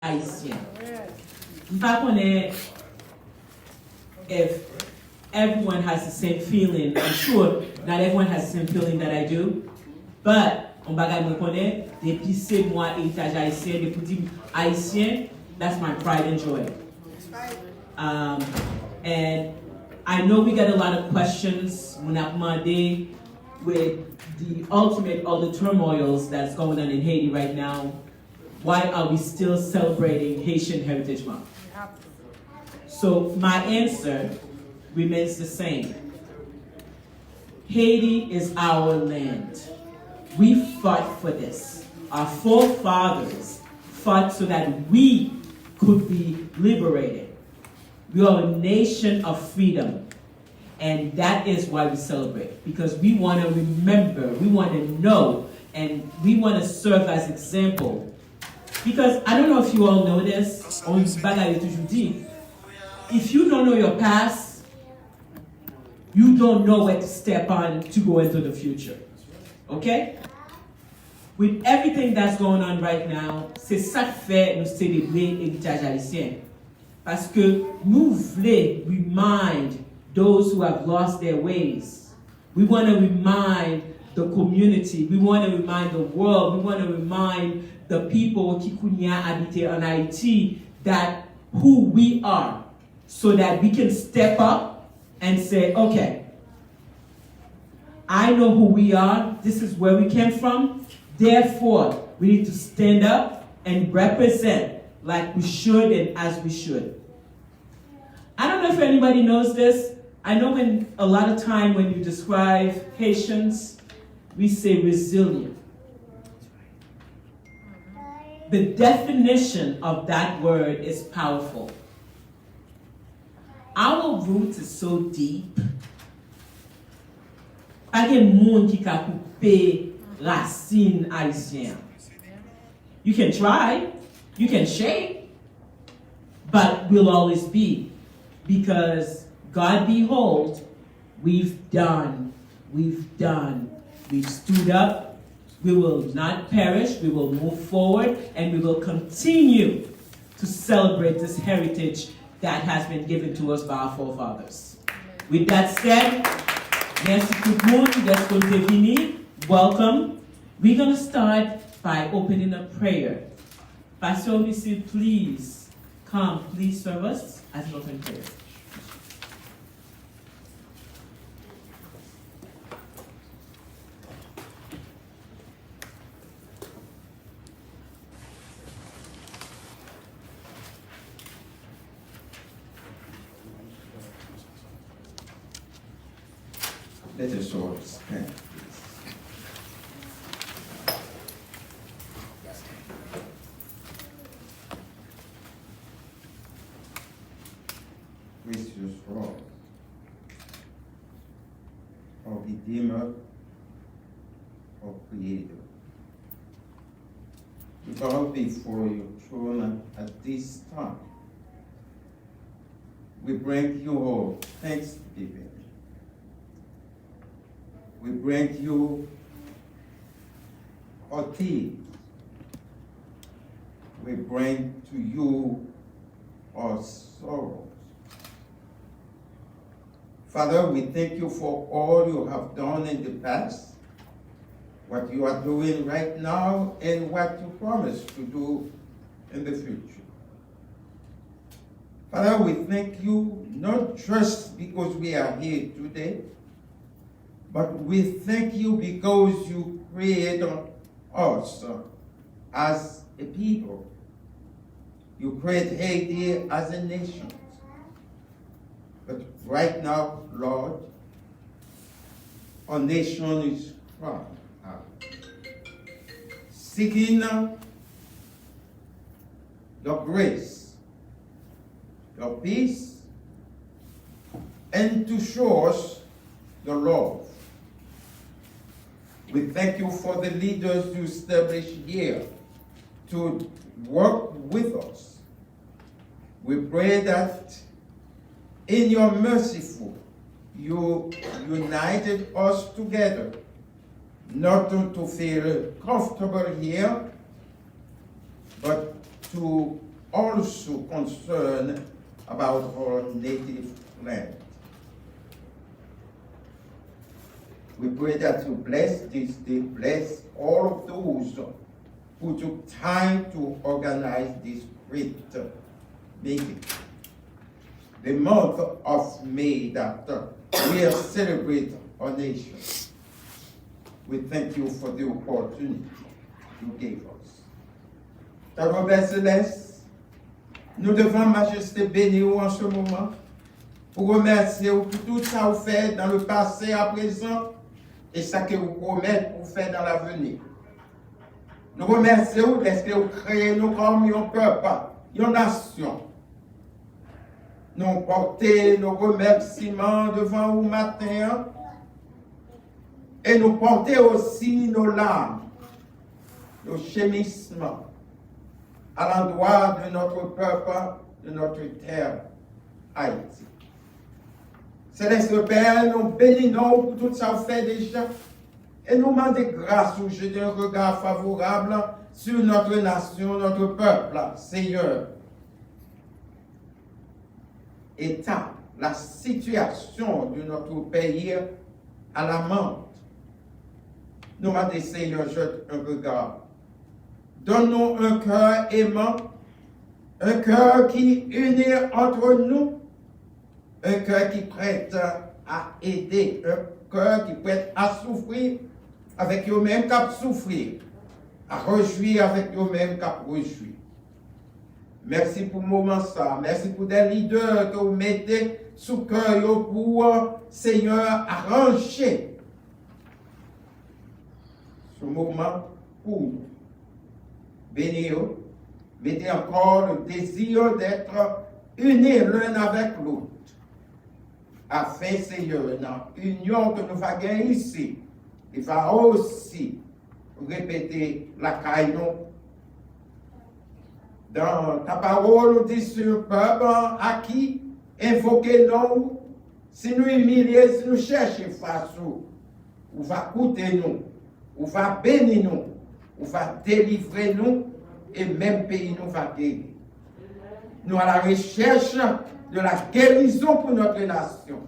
Ayisyen. M'pa konnen if everyone has the same feeling. I'm sure not everyone has the same feeling that I do, but on bagay mwen konnen, plizyè mwa Eritaj Ayisyen, de pou di Ayisyen, that's my pride and joy. And I know we get a lot of questions when Mande with the ultimate, all the turmoils that's going on in Haiti right now. Why are we still celebrating Haitian Heritage Month? So my answer remains the same. Haiti is our land. We fought for this. Our forefathers fought so that we could be liberated. We are a nation of freedom. And that is why we celebrate. Because we want to remember, we want to know, and we want to serve as example. Because I don't know if you all know this, if you don't know your past, you don't know where to step on to go into the future. Okay? With everything that's going on right now, c'est ça que fait nous célébrer Eritaj Ayisyen. Parce que nous voulons remind those who have lost their ways. We want to remind the community. We want to remind the world. We want to remind the people qui kounya habite en Haiti that who we are, so that we can step up and say, okay, I know who we are. This is where we came from. Therefore, we need to stand up and represent like we should and as we should. I don't know if anybody knows this. I know when a lot of time when you describe Haitians, we say resilient. The definition of that word is powerful. Our roots is so deep. Pa gen moun ki ka koupe racine Haitien. You can try, you can shape, but we'll always be. Because God behold, we've stood up, we will not perish, we will move forward, and we will continue to celebrate this heritage that has been given to us by our forefathers. With that said, merci tout le monde d'être venu. Welcome. We're going to start by opening a prayer. Pastor Missy, please come, please serve us as an open prayer. Let us all stand, please. Gracious Lord, our Redeemer, our Creator, we bow before your throne at this time. We bring you all thanksgiving. We bring you our tears. We bring to you our sorrows. Father, we thank you for all you have done in the past, what you are doing right now, and what you promise to do in the future. Father, we thank you not just because we are here today, but we thank you because you created us as a people. You created Haiti as a nation. But right now, Lord, our nation is crying out, seeking your grace, your peace, and to show us the love. We thank you for the leaders you established here to work with us. We pray that in your merciful, you united us together, not to feel comfortable here, but to also concerned about our native land. We pray that you bless this day, bless all of those who took time to organize this great meeting. The month of May that we are celebrating our nation. We thank you for the opportunity you gave us. Ta Robert Céleste, nous devons, Majesté, bénir en ce moment pour remercier pour tout ça vous fait dans le passé, à présent, et ça que vous promettez pour faire dans l'avenir. Nous remercions parce que vous créez nous comme un peuple, une nation. Nous portons nos remerciements devant vous matin et nous portons aussi nos larmes, nos gémissements à l'endroit de notre peuple, de notre terre, Haïti. Céleste Père, nous bénissons pour tout ça fait déjà et nous demandons grâce ou jeter un regard favorable sur notre nation, notre peuple, Seigneur. État, la situation de notre pays à la menthe. Nous demandons, Seigneur, jette un regard. Donne-nous un cœur aimant, un cœur qui unit entre nous, un cœur qui prête à aider, un cœur qui prête à souffrir avec eux-mêmes qu'à souffrir, à réjouir avec eux-mêmes qu'à réjouir. Merci pour le moment ça. Merci pour des leaders que vous mettez sous cœur pour, Seigneur, arranger ce moment pour nous. Bénis-vous. Mettez encore le désir d'être unis l'un avec l'autre. Afin, Seigneur, dans l'union que nous faisons ici, il va aussi répéter la caillon. Dans ta parole, on dit sur un peuple à qui invoquer nous, si nous humilier, si nous cherchons face ou va coûter nous, ou va bénir nous, ou va délivrer nous, et même pays nous va guérir. Nous à la recherche de la guérison pour notre nation.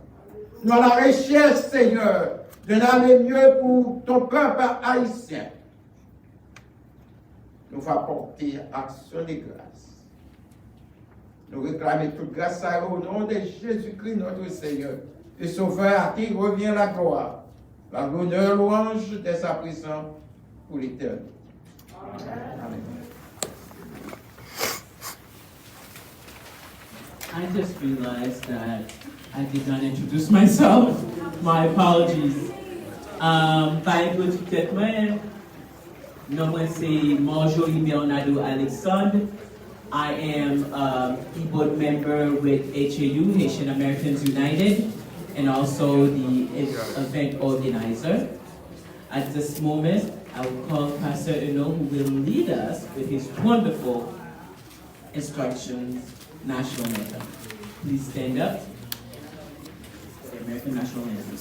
Nous à la recherche, Seigneur, de l'aller mieux pour ton peuple haïtien. Nous va porter action de grâce. Nous réclamons toute grâce au nom de Jésus-Christ, notre Seigneur, et Sauveur, à qui revient la gloire, l'honneur, louange de sa puissance pour l'éternité. Amen. I just realized that I did not introduce myself. My apologies. Bible to Nombre c'est Marjorie Bernardo Alexandre. I am a board member with HAU, Haitian Americans United, and also the event organizer. At this moment, I will call Pastor Uno, who will lead us with his wonderful instructions, national anthem. Please stand up for the American national anthem.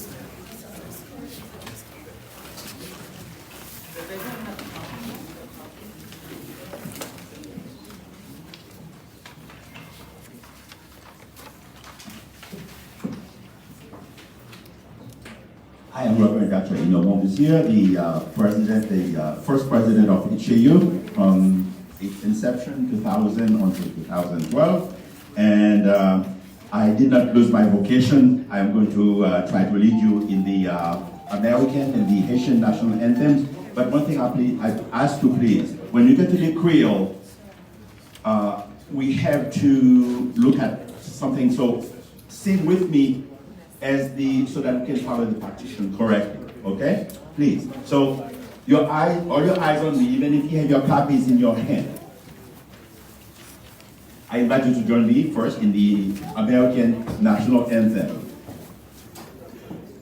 I am Reverend Dr. Inomo Monsieur, the first president of HAU from its inception, 2000 until 2012. And I did not lose my vocation. I am going to try to lead you in the American and the Haitian national anthems. But one thing I ask you please, when you get to the Creole, we have to look at something. So sing with me so that we can follow the partition correctly, okay? Please. So all your eyes on me, even if you have your copies in your hand. I invite you to join me first in the American national anthem.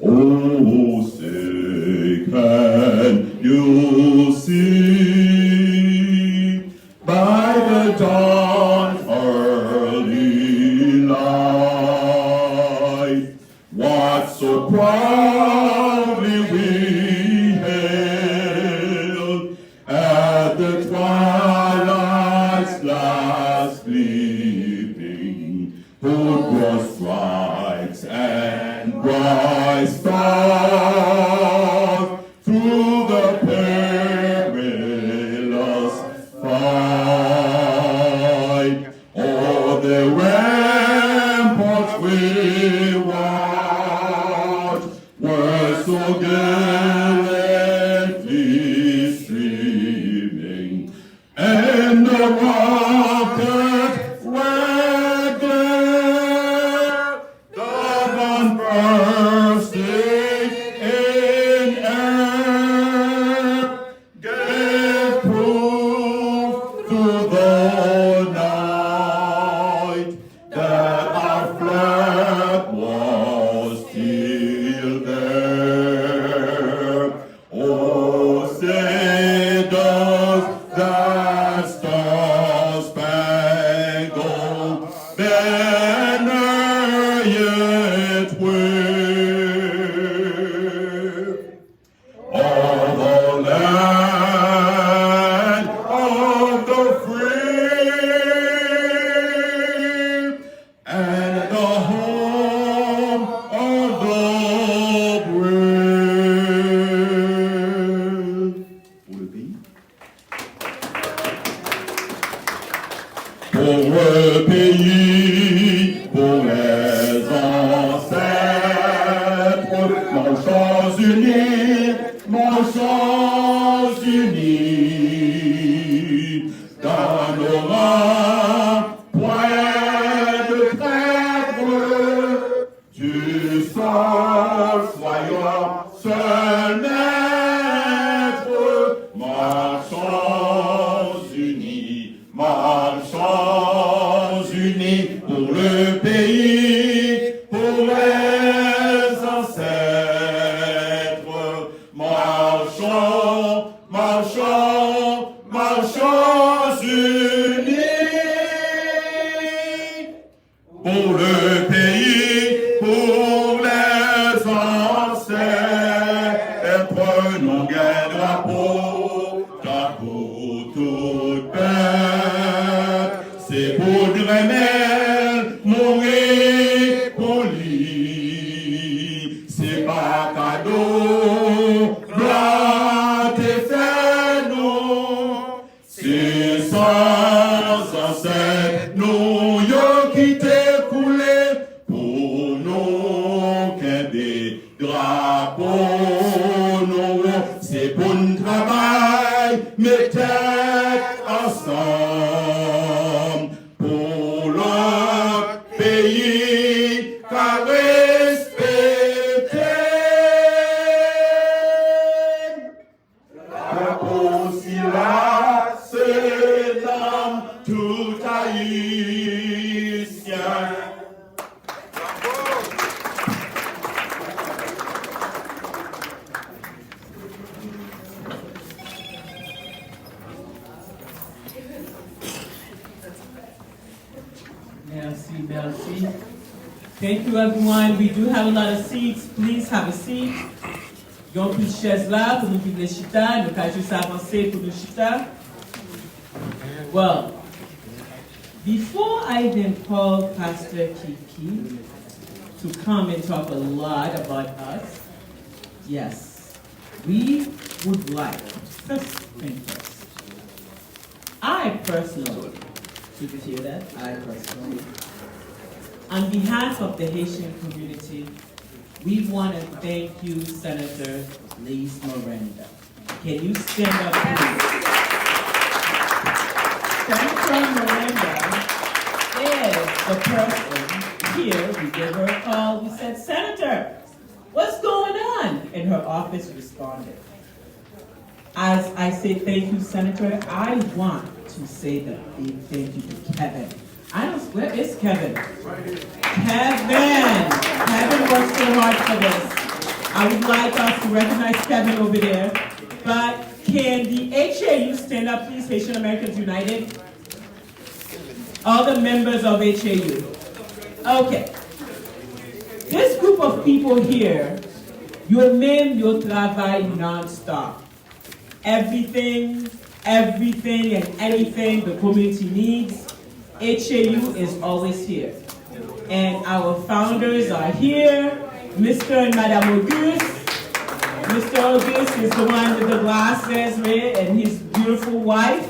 Oh, say, can you see by the dawn's early light what so proudly we hailed at the twilight's last sleeping, who draws strikes and bright stars through the perilous fight. All the ramparts we watched were so gallantly streaming, and the rockets were there, the gun bursting in air, gave proof to the night that our flag was still there. Oh, say does that star-spangled banner yet wave o'er the land of the free and the home of the brave. Pour le pays. Pour le pays, pour les ancêtres, marchons unis, dans nos rangs, point de trêve, du sol, soyons seuls maîtres, marchons unis pour le pays, pour les ancêtres, marchons unis pour le pays, pour les ancêtres, nous gagnons drapeau toute paix, c'est pour Dremel mourir pour lui, c'est pas cadeau, blanc et fait non, c'est sans ancêtres, nous y'ont quitté coulé, pour nous qu'un des drapeaux, nous, c'est pour un travail, mais tête ensemble, pour le pays qu'à respecter. Drapeau si là, c'est l'âme tout haïtien. Merci. Thank you, everyone. We do have a lot of seats. Please have a seat. Yon plus chaises là pour nous qui voulons chita. Nous allons juste avancer pour nous chita. Well, before I then call Pastor Kiki to come and talk a lot about us, yes, we would like, first thing first, I personally, you can hear that, on behalf of the Haitian community, we want to thank you, Senator Lise Miranda. Can you stand up, please? Senator Miranda is the person here. We gave her a call. We said, Senator, what's going on? And her office responded. As I say thank you, Senator, I want to say the big thank you to Kevin. Where is Kevin? Kevin worked so hard for this. I would like us to recognize Kevin over there. But can the HAU stand up, please? Haitian Americans United. All the members of HAU. Okay. This group of people here, you mène your travail non-stop. Everything and anything the community needs, HAU is always here. And our founders are here, Mr. and Madame Auguste. Mr. Auguste is the one with the glasses, right, and his beautiful wife.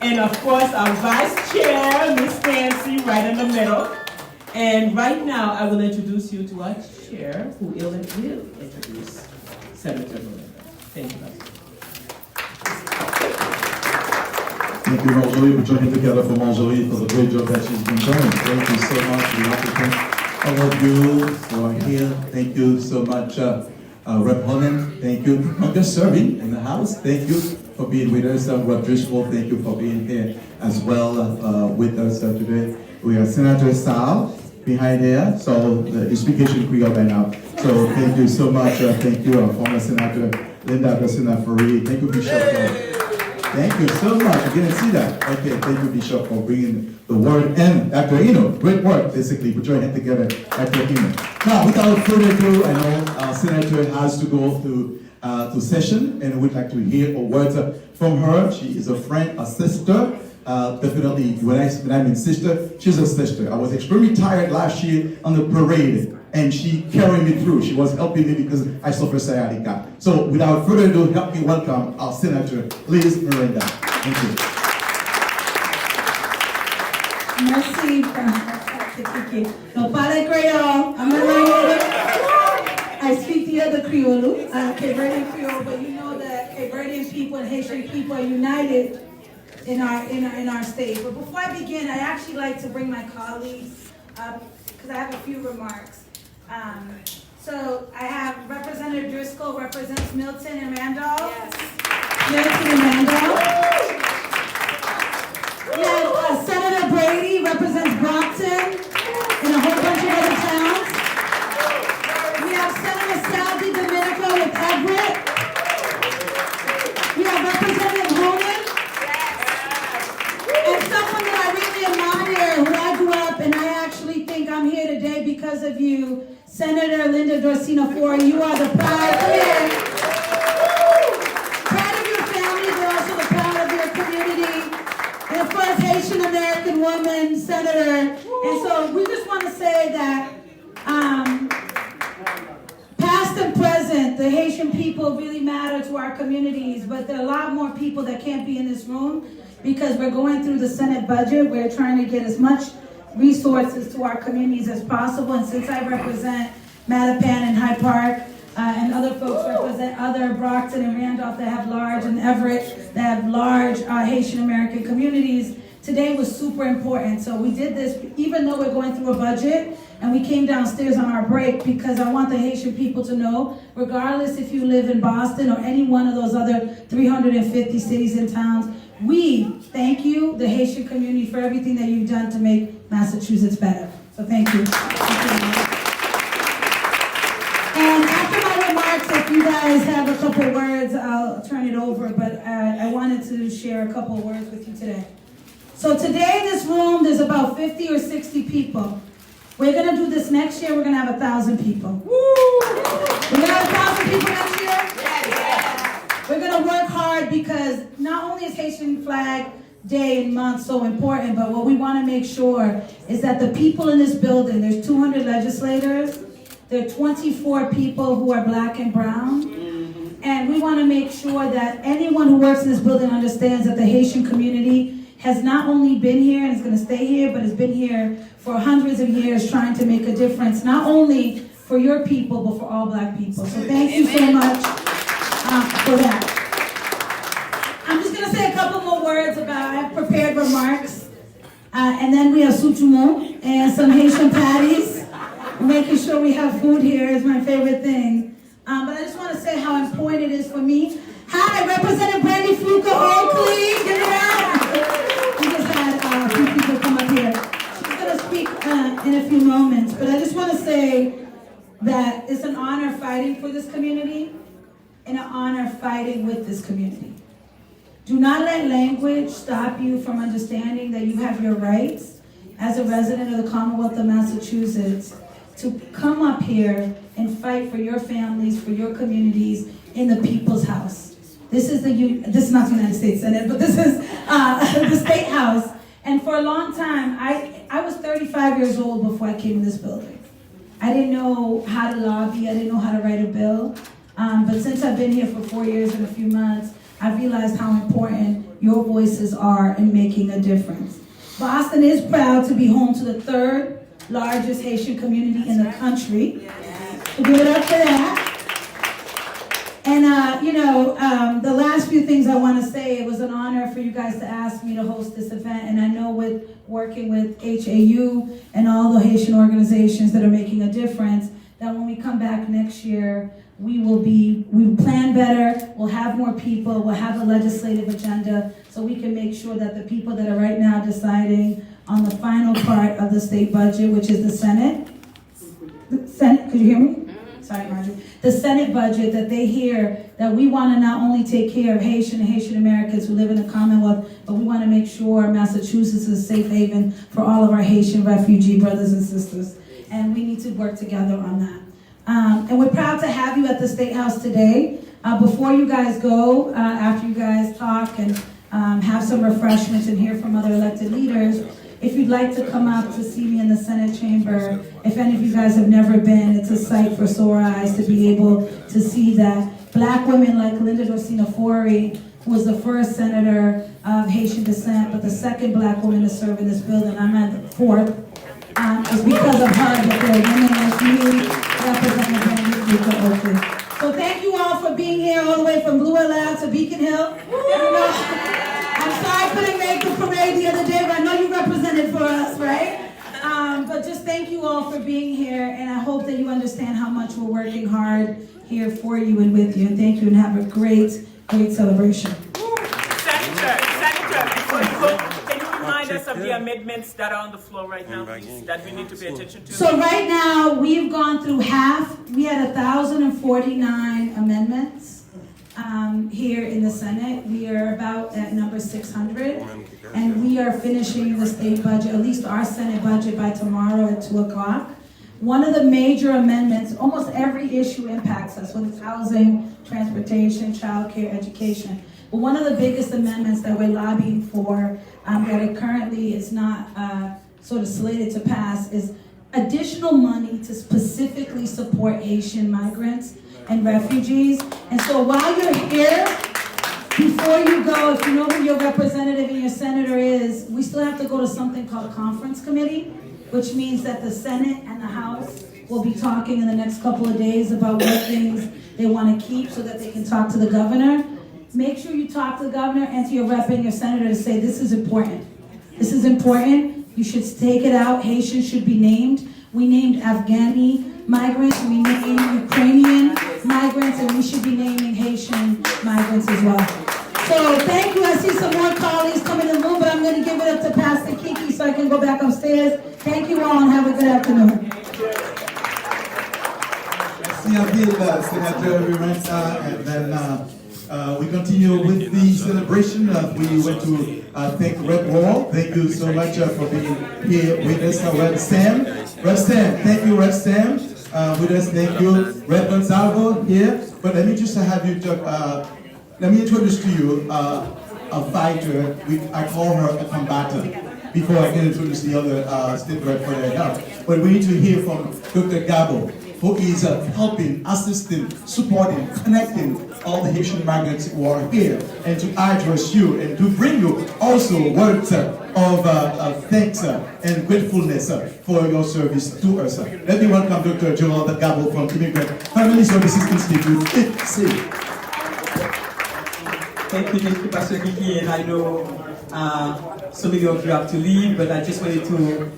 And of course, our vice chair, Miss Nancy, right in the middle. And right now, I will introduce you to our chair, who will introduce Senator Melinda. Thank you, guys. Thank you, Marjorie, for joining together for Marjorie for the great job that she's been doing. Thank you so much. We like to thank all of you who are here. Thank you so much, Rep. Holland. Thank you for just serving in the House. Thank you for being with us. Rep. Driscoll, thank you for being here as well with us today. We have Senator Sal behind here, so the speaking Creole by now. So thank you so much. Thank you, former Senator Linda Farid. Thank you, Bishop. Thank you so much. I didn't see that. Okay, thank you, Bishop, for bringing the word. And Dr. Eno, great work, basically, put your hand together, Dr. Eno. Now, without further ado, I know our senator has to go to session, and we'd like to hear a word from her. She is a friend, a sister. Definitely, when I mean sister, she's a sister. I was extremely tired last year on the parade, and she carried me through. She was helping me because I suffer sciatica. So without further ado, help me welcome our Senator, Liz Miranda. Thank you. Merci. No parle Creole. I'm a language. I speak the other Creole, Cape Verdean Creole, but you know that Cape Verdean people and Haitian people are united in our state. But before I begin, I actually like to bring my colleagues up because I have a few remarks. So I have Representative Driscoll represents Milton and Randolph. Yes. Milton and Randolph. We have Senator Brady represents Brockton and a whole bunch of other towns. We have Senator Saldi Domenico with Everett. We have Representative Hogan. And someone that I really admire, who I grew up, and I actually think I'm here today because of you, Senator Linda Dorsina Ford. You are the proud of your family, but also the proud of your community. And of course, Haitian American woman, Senator. And so we just want to say that past and present, the Haitian people really matter to our communities, but there are a lot more people that can't be in this room because we're going through the Senate budget. We're trying to get as much resources to our communities as possible. And since I represent Mattapan and Hyde Park, and other folks represent other Brockton and Randolph that have large, and Everett that have large Haitian American communities, today was super important. So we did this even though we're going through a budget, and we came downstairs on our break because I want the Haitian people to know, regardless if you live in Boston or any one of those other 350 cities and towns, we thank you, the Haitian community, for everything that you've done to make Massachusetts better. So thank you. And after my remarks, if you guys have a couple words, I'll turn it over, but I wanted to share a couple words with you today. So today in this room, there's about 50 or 60 people. We're going to do this next year, we're going to have 1,000 people. Woo! We're going to have 1,000 people next year? Yeah. We're going to work hard because not only is Haitian Flag Day and month so important, but what we want to make sure is that the people in this building, there's 200 legislators, there are 24 people who are black and brown, and we want to make sure that anyone who works in this building understands that the Haitian community has not only been here and is going to stay here, but has been here for hundreds of years trying to make a difference, not only for your people, but for all black people. So thank you so much for that. I'm just going to say a couple more words about, I have prepared remarks, and then we have soutumon and some Haitian patties. Making sure we have food here is my favorite thing. But I just want to say how important it is for me. Hi, Representative Brandy Fluka Oakley. Give it up. We just had a few people come up here. She's going to speak in a few moments. But I just want to say that it's an honor fighting for this community and an honor fighting with this community. Do not let language stop you from understanding that you have your rights as a resident of the Commonwealth of Massachusetts to come up here and fight for your families, for your communities in the People's House. This is not the United States Senate, but this is the State House. And for a long time, I was 35 years old before I came in this building. I didn't know how to lobby, I didn't know how to write a bill. But since I've been here for 4 years and a few months, I've realized how important your voices are in making a difference. Boston is proud to be home to the 3rd largest Haitian community in the country. So give it up for that. And, the last few things I want to say, it was an honor for you guys to ask me to host this event. And I know with working with HAU and all the Haitian organizations that are making a difference, that when we come back next year, we plan better, we'll have more people, we'll have a legislative agenda so we can make sure that the people that are right now deciding on the final part of the state budget, which is the Senate, could you hear me? Sorry, Marjorie. The Senate budget, that they hear that we want to not only take care of Haitian and Haitian Americans who live in the Commonwealth, but we want to make sure Massachusetts is a safe haven for all of our Haitian refugee brothers and sisters. And we need to work together on that. And we're proud to have you at the State House today. Before you guys go, after you guys talk and have some refreshments and hear from other elected leaders, if you'd like to come up to see me in the Senate chamber, if any of you guys have never been, it's a sight for sore eyes to be able to see that Black women like Linda Dorsina Fori, who was the first senator of Haitian descent, but the second Black woman to serve in this building, I'm at the 4th, it's because of her that there are women like you representing. So thank you all for being here all the way from Blue Lab to Beacon Hill. I'm sorry I couldn't make the parade the other day, but I know you represented for us, right? But just thank you all for being here, and I hope that you understand how much we're working hard here for you and with you. And thank you, and have a great, great celebration. Senator, before you go, can you remind us of the amendments that are on the floor right now, please, that we need to pay attention to? So right now, we've gone through half. We had 1,049 amendments here in the Senate. We are about at number 600, and we are finishing the state budget, at least our Senate budget, by tomorrow at 2 o'clock. One of the major amendments, almost every issue impacts us, whether it's housing, transportation, childcare, education. But one of the biggest amendments that we're lobbying for, that it currently is not sort of slated to pass, is additional money to specifically support Haitian migrants and refugees. And so while you're here, before you go, if you know who your representative and your senator is, we still have to go to something called conference committee, which means that the Senate and the House will be talking in the next couple of days about what things they want to keep so that they can talk to the governor. Make sure you talk to the governor and to your rep and your senator to say, this is important. This is important. You should take it out. Haitians should be named. We named Afghani migrants, we named Ukrainian migrants, and we should be naming Haitian migrants as well. So thank you. I see some more colleagues coming in the room, but I'm going to give it up to Pastor Kiki so I can go back upstairs. Thank you all and have a good afternoon. Senator Renta, and then we continue with the celebration. We went to thank Red Wall. Thank you so much for being here with us. Red Sam. Red Sam, thank you, Red Sam. With us, thank you. Red Gonzalvo here. But let me just have you talk, let me introduce to you a fighter. I call her a combatant before I can introduce the other state rep for their help. But we need to hear from Dr. Gabo, who is helping, assisting, supporting, connecting all the Haitian migrants who are here, and to address you and to bring you also words of thanks and gratefulness for your service to us. Let me welcome Dr. Gerald Gabo from Immigrant Family Services Institute. Thank you, Pastor Kiki, and I know so many of you have to leave, but I just wanted to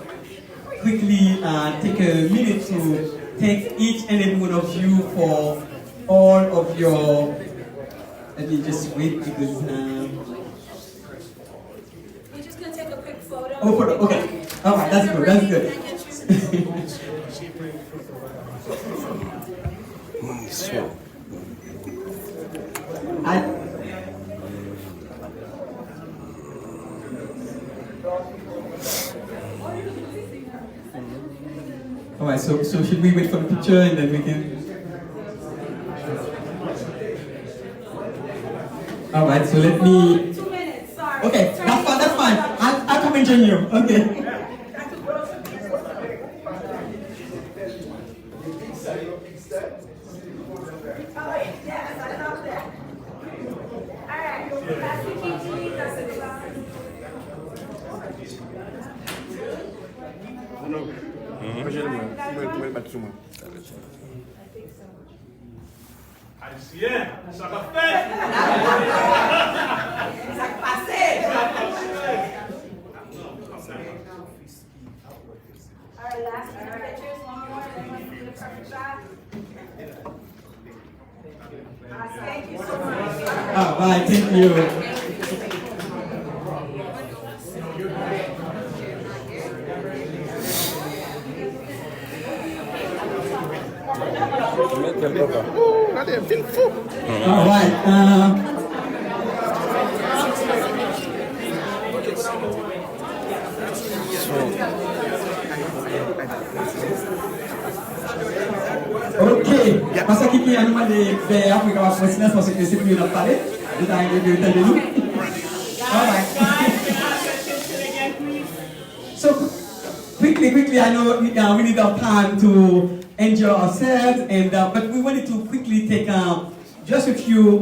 quickly take a minute to thank each and every one of you for all of your, let me just wait because We're just going to take a quick photo. oh, photo, okay. All right, that's good, that's good. All right, so should we wait for the picture and then we can? All right, so let me. 2 minutes, sorry. Okay, that's fine, that's fine. I'll come mention you. Okay. Ayisyen, ça va faire. Ça passé. All right, last few pictures, one more, and then we'll do the perfect shot. Thank you so much. All right, thank you. All right. Ok, parce qu'il y a un moment de Afrique à Fresnes parce que c'est plus notre palais. Vous avez de nous. All right. So quickly, I know we need a plan to enjoy ourselves, and but we wanted to quickly take just a few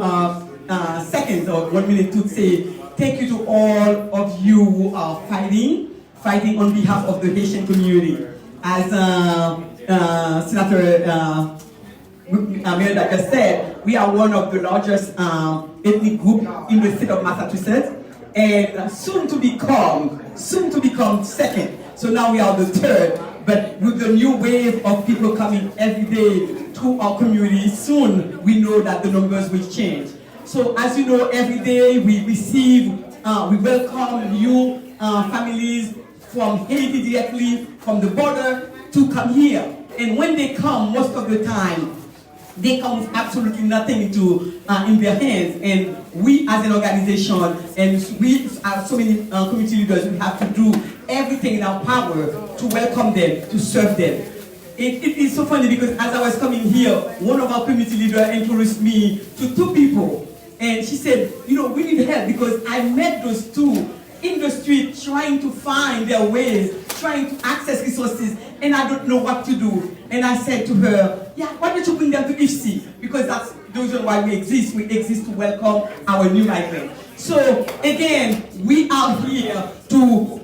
seconds or 1 minute to say thank you to all of you who are fighting on behalf of the Haitian community. As Senator Eritaj said, we are one of the largest ethnic group in the state of Massachusetts, and soon to become second. So now we are the third. But with the new wave of people coming every day to our community, soon we know that the numbers will change. So as you know, every day we welcome new families from Haiti directly from the border to come here. And when they come, most of the time, they come with absolutely nothing in their hands. And we as an organization, and we as so many community leaders, we have to do everything in our power to welcome them, to serve them. It is so funny because as I was coming here, one of our community leaders introduced me to two people. And she said, you know, we need help because I met those two in the street trying to find their ways, trying to access resources, and I don't know what to do. And I said to her, yeah, why don't you bring them to IFC? Because that's the reason why we exist. We exist to welcome our new migrants. So again, we are here to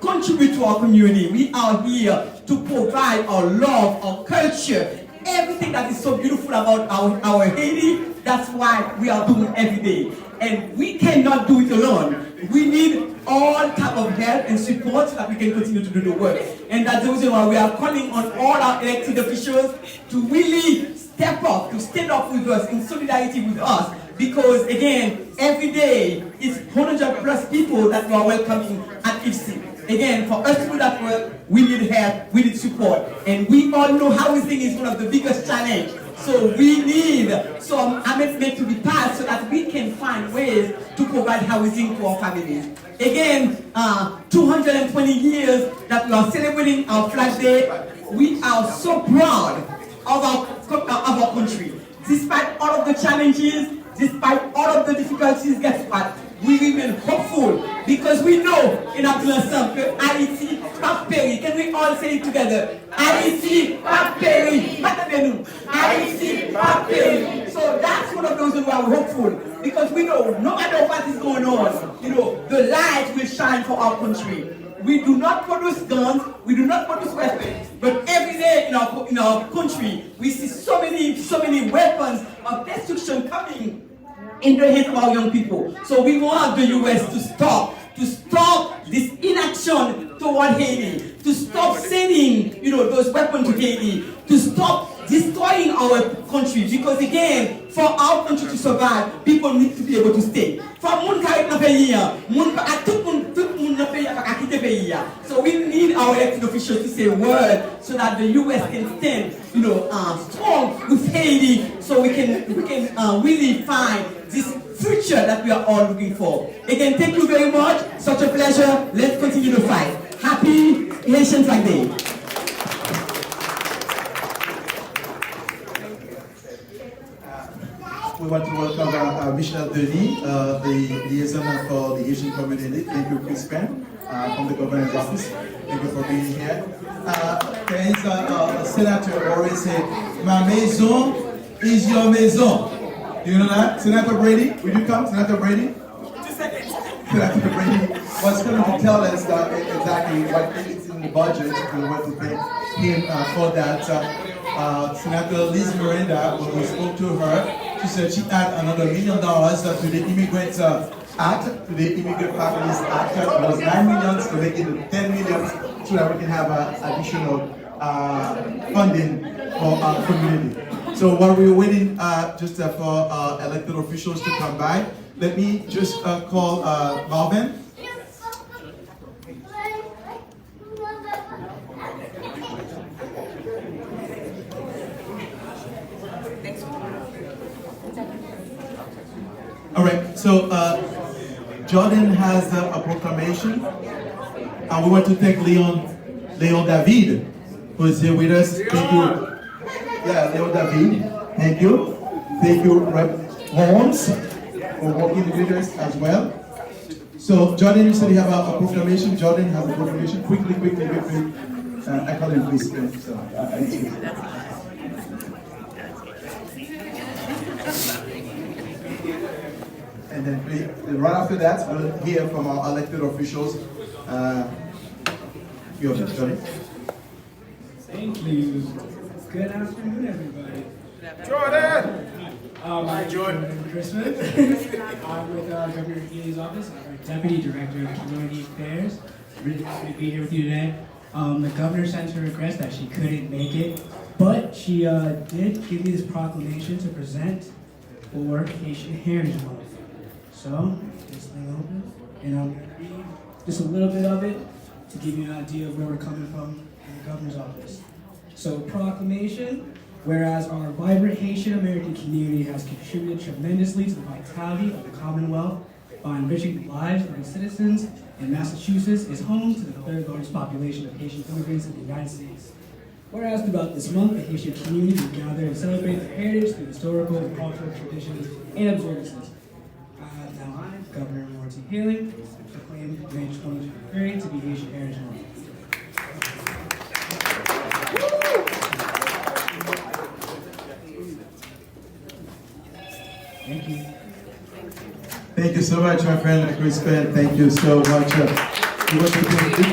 contribute to our community. We are here to provide our love, our culture, everything that is so beautiful about our Haiti. That's why we are doing every day. And we cannot do it alone. We need all type of help and support so that we can continue to do the work. And that's the reason why we are calling on all our elected officials to really step up, to stand up with us in solidarity with us. Because again, every day it's 100 plus people that we are welcoming at IFC. Again, for us to do that work, we need help, we need support. And we all know housing is one of the biggest challenges. So we need some amendment to be passed so that we can find ways to provide housing to our families. Again, 220 years that we are celebrating our Flag Day, we are so proud of our country. Despite all of the challenges, despite all of the difficulties, guess what? We remain hopeful because we know in our ensemble que Haïti pas péri. Can we all say it together? Haïti pas péri. Haïti pas péri. So that's one of those who are hopeful because we know no matter what is going on, you know, the light will shine for our country. We do not produce guns, we do not produce weapons, but every day in our country, we see so many weapons of destruction coming in the hands of our young people. So we want the US to stop this inaction toward Haiti, to stop sending, you know, those weapons to Haiti, to stop destroying our country. Because again, for our country to survive, people need to be able to stay. For moun Caribbean na pays, tout moun na pays a quitter pays. So we need our elected officials to say a word so that the US can stand, you know, strong with Haiti, so we can really find this future that we are all looking for. Again, thank you very much. Such a pleasure. Let's continue to fight. Happy Haitian Flag Day. We want to welcome Michel Denis, the liaison for the Asian community. Thank you, Chris Penn, from the governor's office. Thank you for being here. There is a senator always say, "Ma maison is your maison." Do you know that? Senator Brady, will you come? Senator Brady? 2 seconds. Senator Brady was going to tell us exactly what is in the budget. We want to thank him for that. Senator Liz Miranda, when we spoke to her, she said she had another $1 million to the Immigrant Act, to the Immigrant Families Act. It was $9 million to make it $10 million so that we can have additional funding for our community. So while we're waiting just for elected officials to come by, let me just call Marvin. All right, so Jordan has a proclamation, and we want to thank Leon David, who is here with us. Thank you. Yeah, Leon David, thank you. Thank you, Rep. Holmes, for working with us as well. So Jordan, you said you have a proclamation. Jordan has a proclamation. Quickly. I call him please. And then right after that, we'll hear from our elected officials. Jordan. Thank you. Good afternoon, everybody. Jordan! I'm Jordan Christmas. I'm with Governor Healy's office. I'm our Deputy Director of Community Affairs. Really happy to be here with you today. The governor sent her request that she couldn't make it, but she did give me this proclamation to present for Haitian Heritage Month. So, this thing open, and I'm going to read just a little bit of it to give you an idea of where we're coming from in the governor's office. So, proclamation, whereas our vibrant Haitian American community has contributed tremendously to the vitality of the Commonwealth by enriching the lives of its citizens, and Massachusetts is home to the third largest population of Haitian immigrants in the United States. Whereas throughout this month, the Haitian community will gather and celebrate their heritage through historical and cultural traditions and observances. Now I, Governor Morty Haley, proclaim May 2023 to be Haitian Heritage Month. Thank you. Thank you so much, my friend Chris Penn. Thank you so much. We want to thank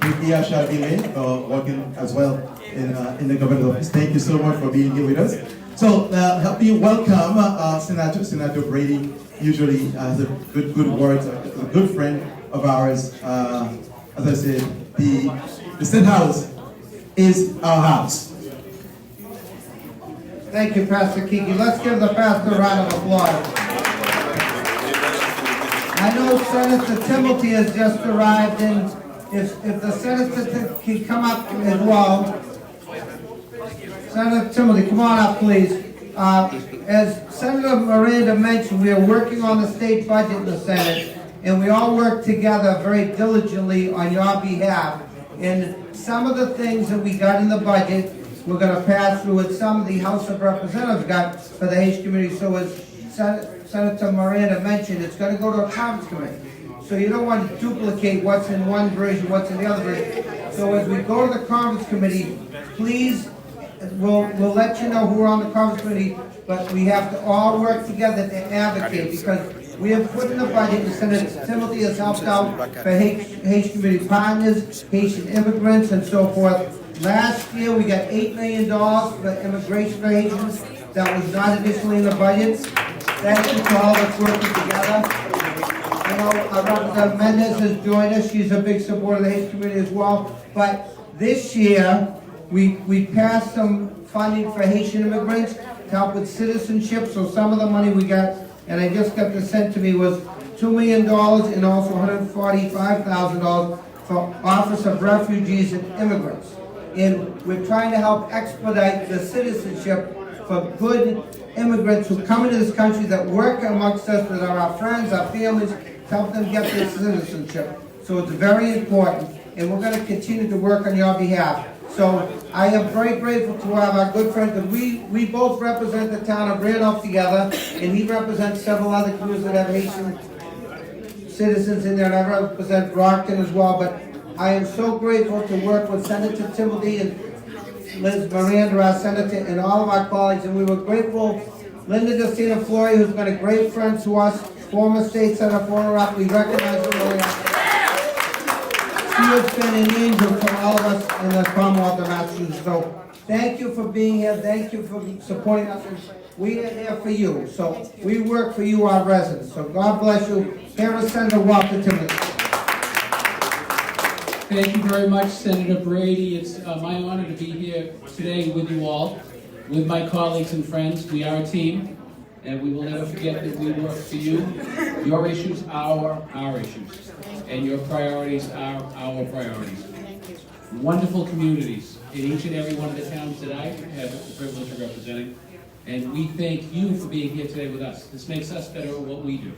Brikia Chavire for working as well in the governor's office. Thank you so much for being here with us. So help me welcome Senator Brady. Usually has a good words, a good friend of ours. As I said, the State House is our house. Thank you, Pastor Kiki. Let's give the pastor a round of applause. I know Senator Timothy has just arrived, and if the senator can come up as well. Senator Timothy, come on up, please. As Senator Miranda mentioned, we are working on the state budget in the Senate, and we all work together very diligently on your behalf. And some of the things that we got in the budget, we're going to pass through what some of the House of Representatives got for the Haitian community. So as Senator Miranda mentioned, it's going to go to a conference committee. So you don't want to duplicate what's in one version, what's in the other version. So as we go to the conference committee, please, we'll let you know who are on the conference committee, but we have to all work together to advocate, because we have put in the budget, and Senator Timothy has helped out for Haitian community partners, Haitian immigrants, and so forth. Last year, we got $8 million for immigration for Haitians. That was not initially in the budget. Thank you to all of us working together. You know, Representative Mendez has joined us. She's a big supporter of the Haitian community as well. But this year, we passed some funding for Haitian immigrants to help with citizenship. So some of the money we got, and I just got this sent to me, was $2 million and also $145,000 for Office of Refugees and Immigrants. And we're trying to help expedite the citizenship for good immigrants who come into this country that work amongst us, that are our friends, our families, to help them get their citizenship. So it's very important. and we're going to continue to work on your behalf. So I am very grateful to have our good friend, because we both represent the town of Randolph together, and he represents several other communities that have Haitian citizens in there, and I represent Brockton as well. But I am so grateful to work with Senator Timothy and Liz Miranda, our senator, and all of our colleagues, and we were grateful. Linda Justina Flory, who's been a great friend to us, former state senator, former rep, we recognize her really. She has been an angel for all of us in the Commonwealth of Massachusetts. So thank you for being here. Thank you for supporting us. We are here for you. So we work for you, our residents. So God bless you. Here is Senator Walter Timothy. Thank you very much, Senator Brady. It's my honor to be here today with you all, with my colleagues and friends. We are a team, and we will never forget that we work for you. Your issues are our issues, and your priorities are our priorities. Wonderful communities in each and every one of the towns that I have the privilege of representing, and we thank you for being here today with us. This makes us better at what we do.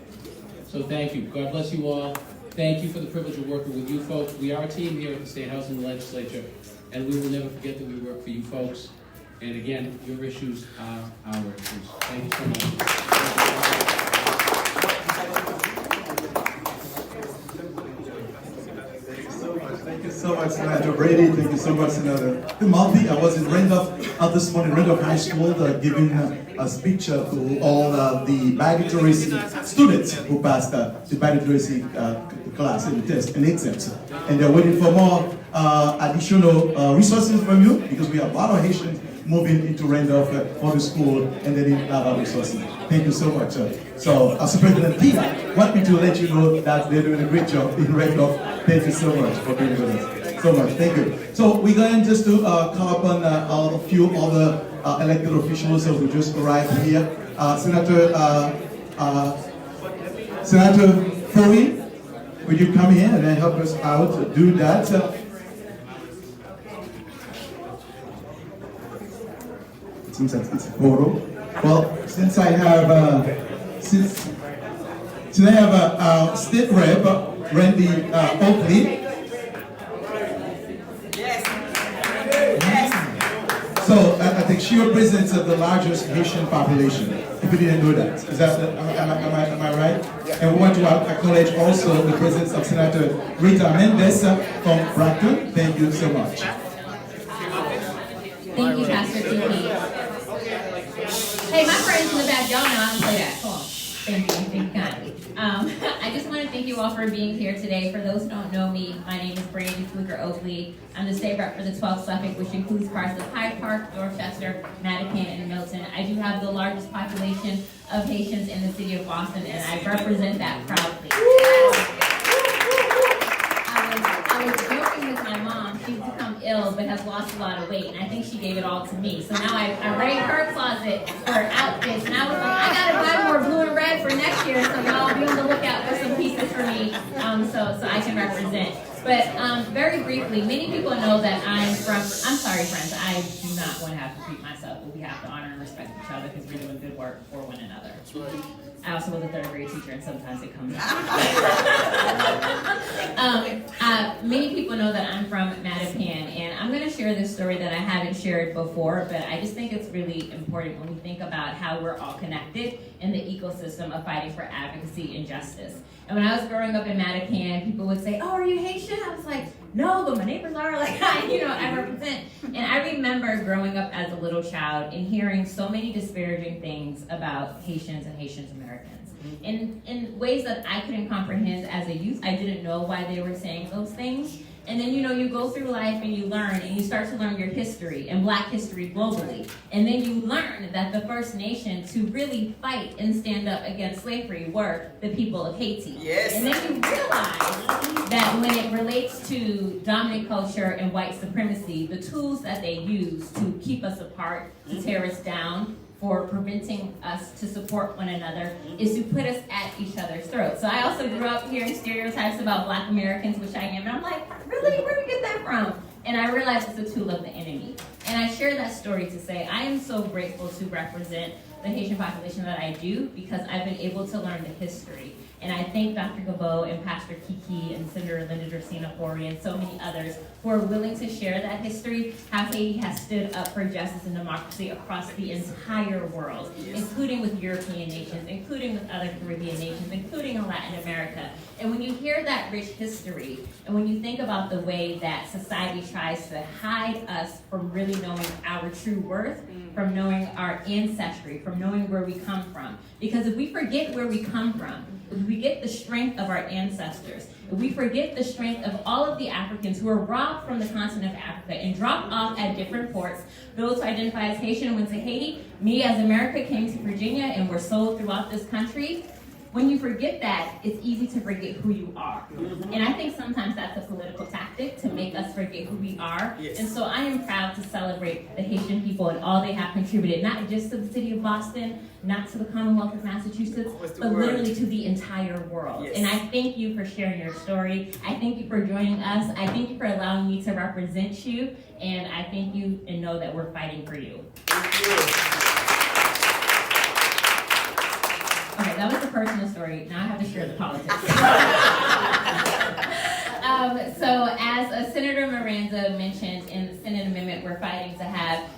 So thank you. God bless you all. Thank you for the privilege of working with you folks. We are a team here at the State House and the Legislature, and we will never forget that we work for you folks. And again, your issues are our issues. Thank you so much. Thank you so much, Senator Brady. Thank you so much, Senator Malti. I was in Randolph this morning, Randolph High School, giving a speech to all the baggage racing students who passed the baggage racing class and the test and exams. And they're waiting for more additional resources from you, because we have a lot of Haitians moving into Randolph for the school, and they need a lot of resources. Thank you so much. So, as President Tia, want me to let you know that they're doing a great job in Randolph. Thank you so much for being with us. So much, thank you. So, we're going just to call upon a few other elected officials who just arrived here. Senator Foley, would you come here and then help us out to do that? It seems that it's a photo. Well, since I have today I have a state rep, Randy Oakley. So I think she represents the largest Haitian population. If you didn't know that, is that am I right? And we want to acknowledge also the presence of Senator Rita Mendez from Brockton. Thank you so much. Thank you, Pastor TP. Hey, my friends in the back, y'all know I don't play that. Come on. Thank you kindly. I just want to thank you all for being here today. For those who don't know me, my name is Brandy Fluker Oakley. I'm the state rep for the 12th Suffolk, which includes parts of Hyde Park, Dorchester, Mattapan, and Milton. I do have the largest population of Haitians in the city of Boston, and I represent that proudly. I was joking with my mom. She's become ill, but has lost a lot of weight, and I think she gave it all to me. So now I raided her closet for outfits, and I was like, I gotta buy more blue and red for next year, so y'all be on the lookout for some pieces for me, so I can represent. But very briefly, many people know that I'm sorry, friends, I do not want to have to repeat myself, but we have to honor and respect each other because we're doing good work for one another. I also was a third grade teacher, and sometimes it comes out. Many people know that I'm from Mattapan, and I'm going to share this story that I haven't shared before, but I just think it's really important when we think about how we're all connected in the ecosystem of fighting for advocacy and justice. And when I was growing up in Mattapan, people would say, "Oh, are you Haitian?" I was like, "No, but my neighbors are." Like, I represent. And I remember growing up as a little child and hearing so many disparaging things about Haitians and Haitian Americans. In ways that I couldn't comprehend as a youth. I didn't know why they were saying those things. And then, you go through life and you learn, and you start to learn your history and Black history globally. And then you learn that the first nation to really fight and stand up against slavery were the people of Haiti. Yes. And then you realize that when it relates to dominant culture and white supremacy, the tools that they use to keep us apart, to tear us down, for preventing us to support one another, is to put us at each other's throats. So I also grew up hearing stereotypes about Black Americans, which I am, and I'm like, really? Where did we get that from? And I realized it's a tool of the enemy. And I share that story to say I am so grateful to represent the Haitian population that I do, because I've been able to learn the history. And I thank Dr. Gabo and Pastor Kiki and Senator Linda Dracena-Fori and so many others who are willing to share that history, how Haiti has stood up for justice and democracy across the entire world, including with European nations, including with other Caribbean nations, including in Latin America. And when you hear that rich history, and when you think about the way that society tries to hide us from really knowing our true worth, from knowing our ancestry, from knowing where we come from. Because if we forget where we come from, if we get the strength of our ancestors, if we forget the strength of all of the Africans who were robbed from the continent of Africa and dropped off at different ports, those who identify as Haitian and went to Haiti, me as America came to Virginia and were sold throughout this country, when you forget that, it's easy to forget who you are. And I think sometimes that's a political tactic to make us forget who we are. And so I am proud to celebrate the Haitian people and all they have contributed, not just to the city of Boston, not to the Commonwealth of Massachusetts, but literally to the entire world. And I thank you for sharing your story. I thank you for joining us. I thank you for allowing me to represent you. And I thank you and know that we're fighting for you. Okay, that was a personal story. Now I have to share the politics. So as Senator Miranda mentioned in the Senate amendment, we're fighting to have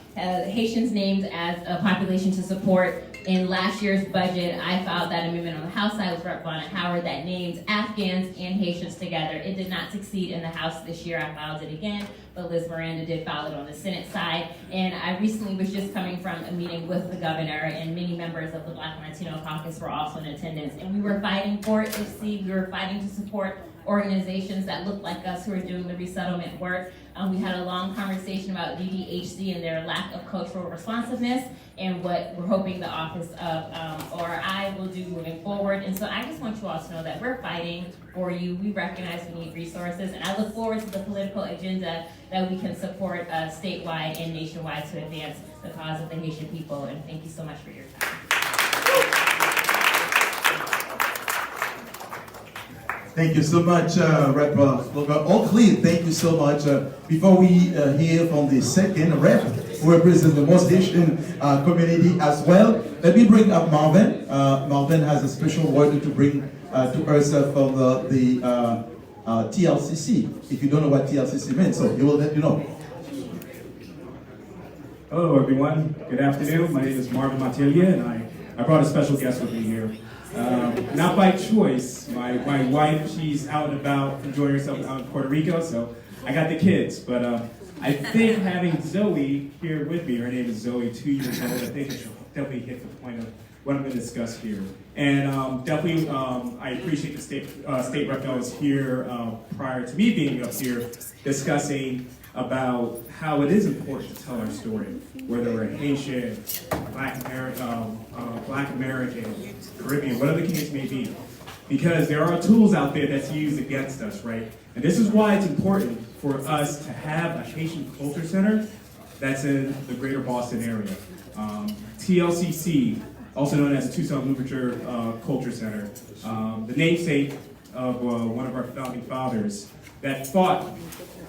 Haitians named as a population to support. In last year's budget, I filed that amendment on the House side with Rep. Bonnet Howard that named Afghans and Haitians together. It did not succeed in the House this year. I filed it again, but Liz Miranda did file it on the Senate side. And I recently was just coming from a meeting with the governor, and many members of the Black and Latino caucus were also in attendance. And we were fighting for it. We were fighting to support organizations that look like us who are doing the resettlement work. We had a long conversation about DDHC and their lack of cultural responsiveness and what we're hoping the Office of ORI will do moving forward. And so I just want you all to know that we're fighting for you. We recognize we need resources, and I look forward to the political agenda that we can support statewide and nationwide to advance the cause of the Haitian people. And thank you so much for your time. Thank you so much, Rep. Oakley. Thank you so much. Before we hear from the second rep, who represents the most Haitian community as well, let me bring up Marvin. Marvin has a special word to bring to us from the TLCC. If you don't know what TLCC means, so he will let you know. Hello, everyone. Good afternoon. My name is Marvin Matellia, and I brought a special guest with me here. Not by choice. My wife, she's out and about enjoying herself out in Puerto Rico, so I got the kids. But I think having Zoe here with me, her name is Zoe, 2 years old, I think it should definitely hit the point of what I'm going to discuss here. And definitely, I appreciate the state rep that was here prior to me being up here discussing about how it is important to tell our story, whether we're Haitian, Black American, Caribbean, whatever the case may be. Because there are tools out there that's used against us, right? And this is why it's important for us to have a Haitian Culture Center that's in the greater Boston area. TLCC, also known as Tucson Louverture Culture Center, the namesake of one of our founding fathers that fought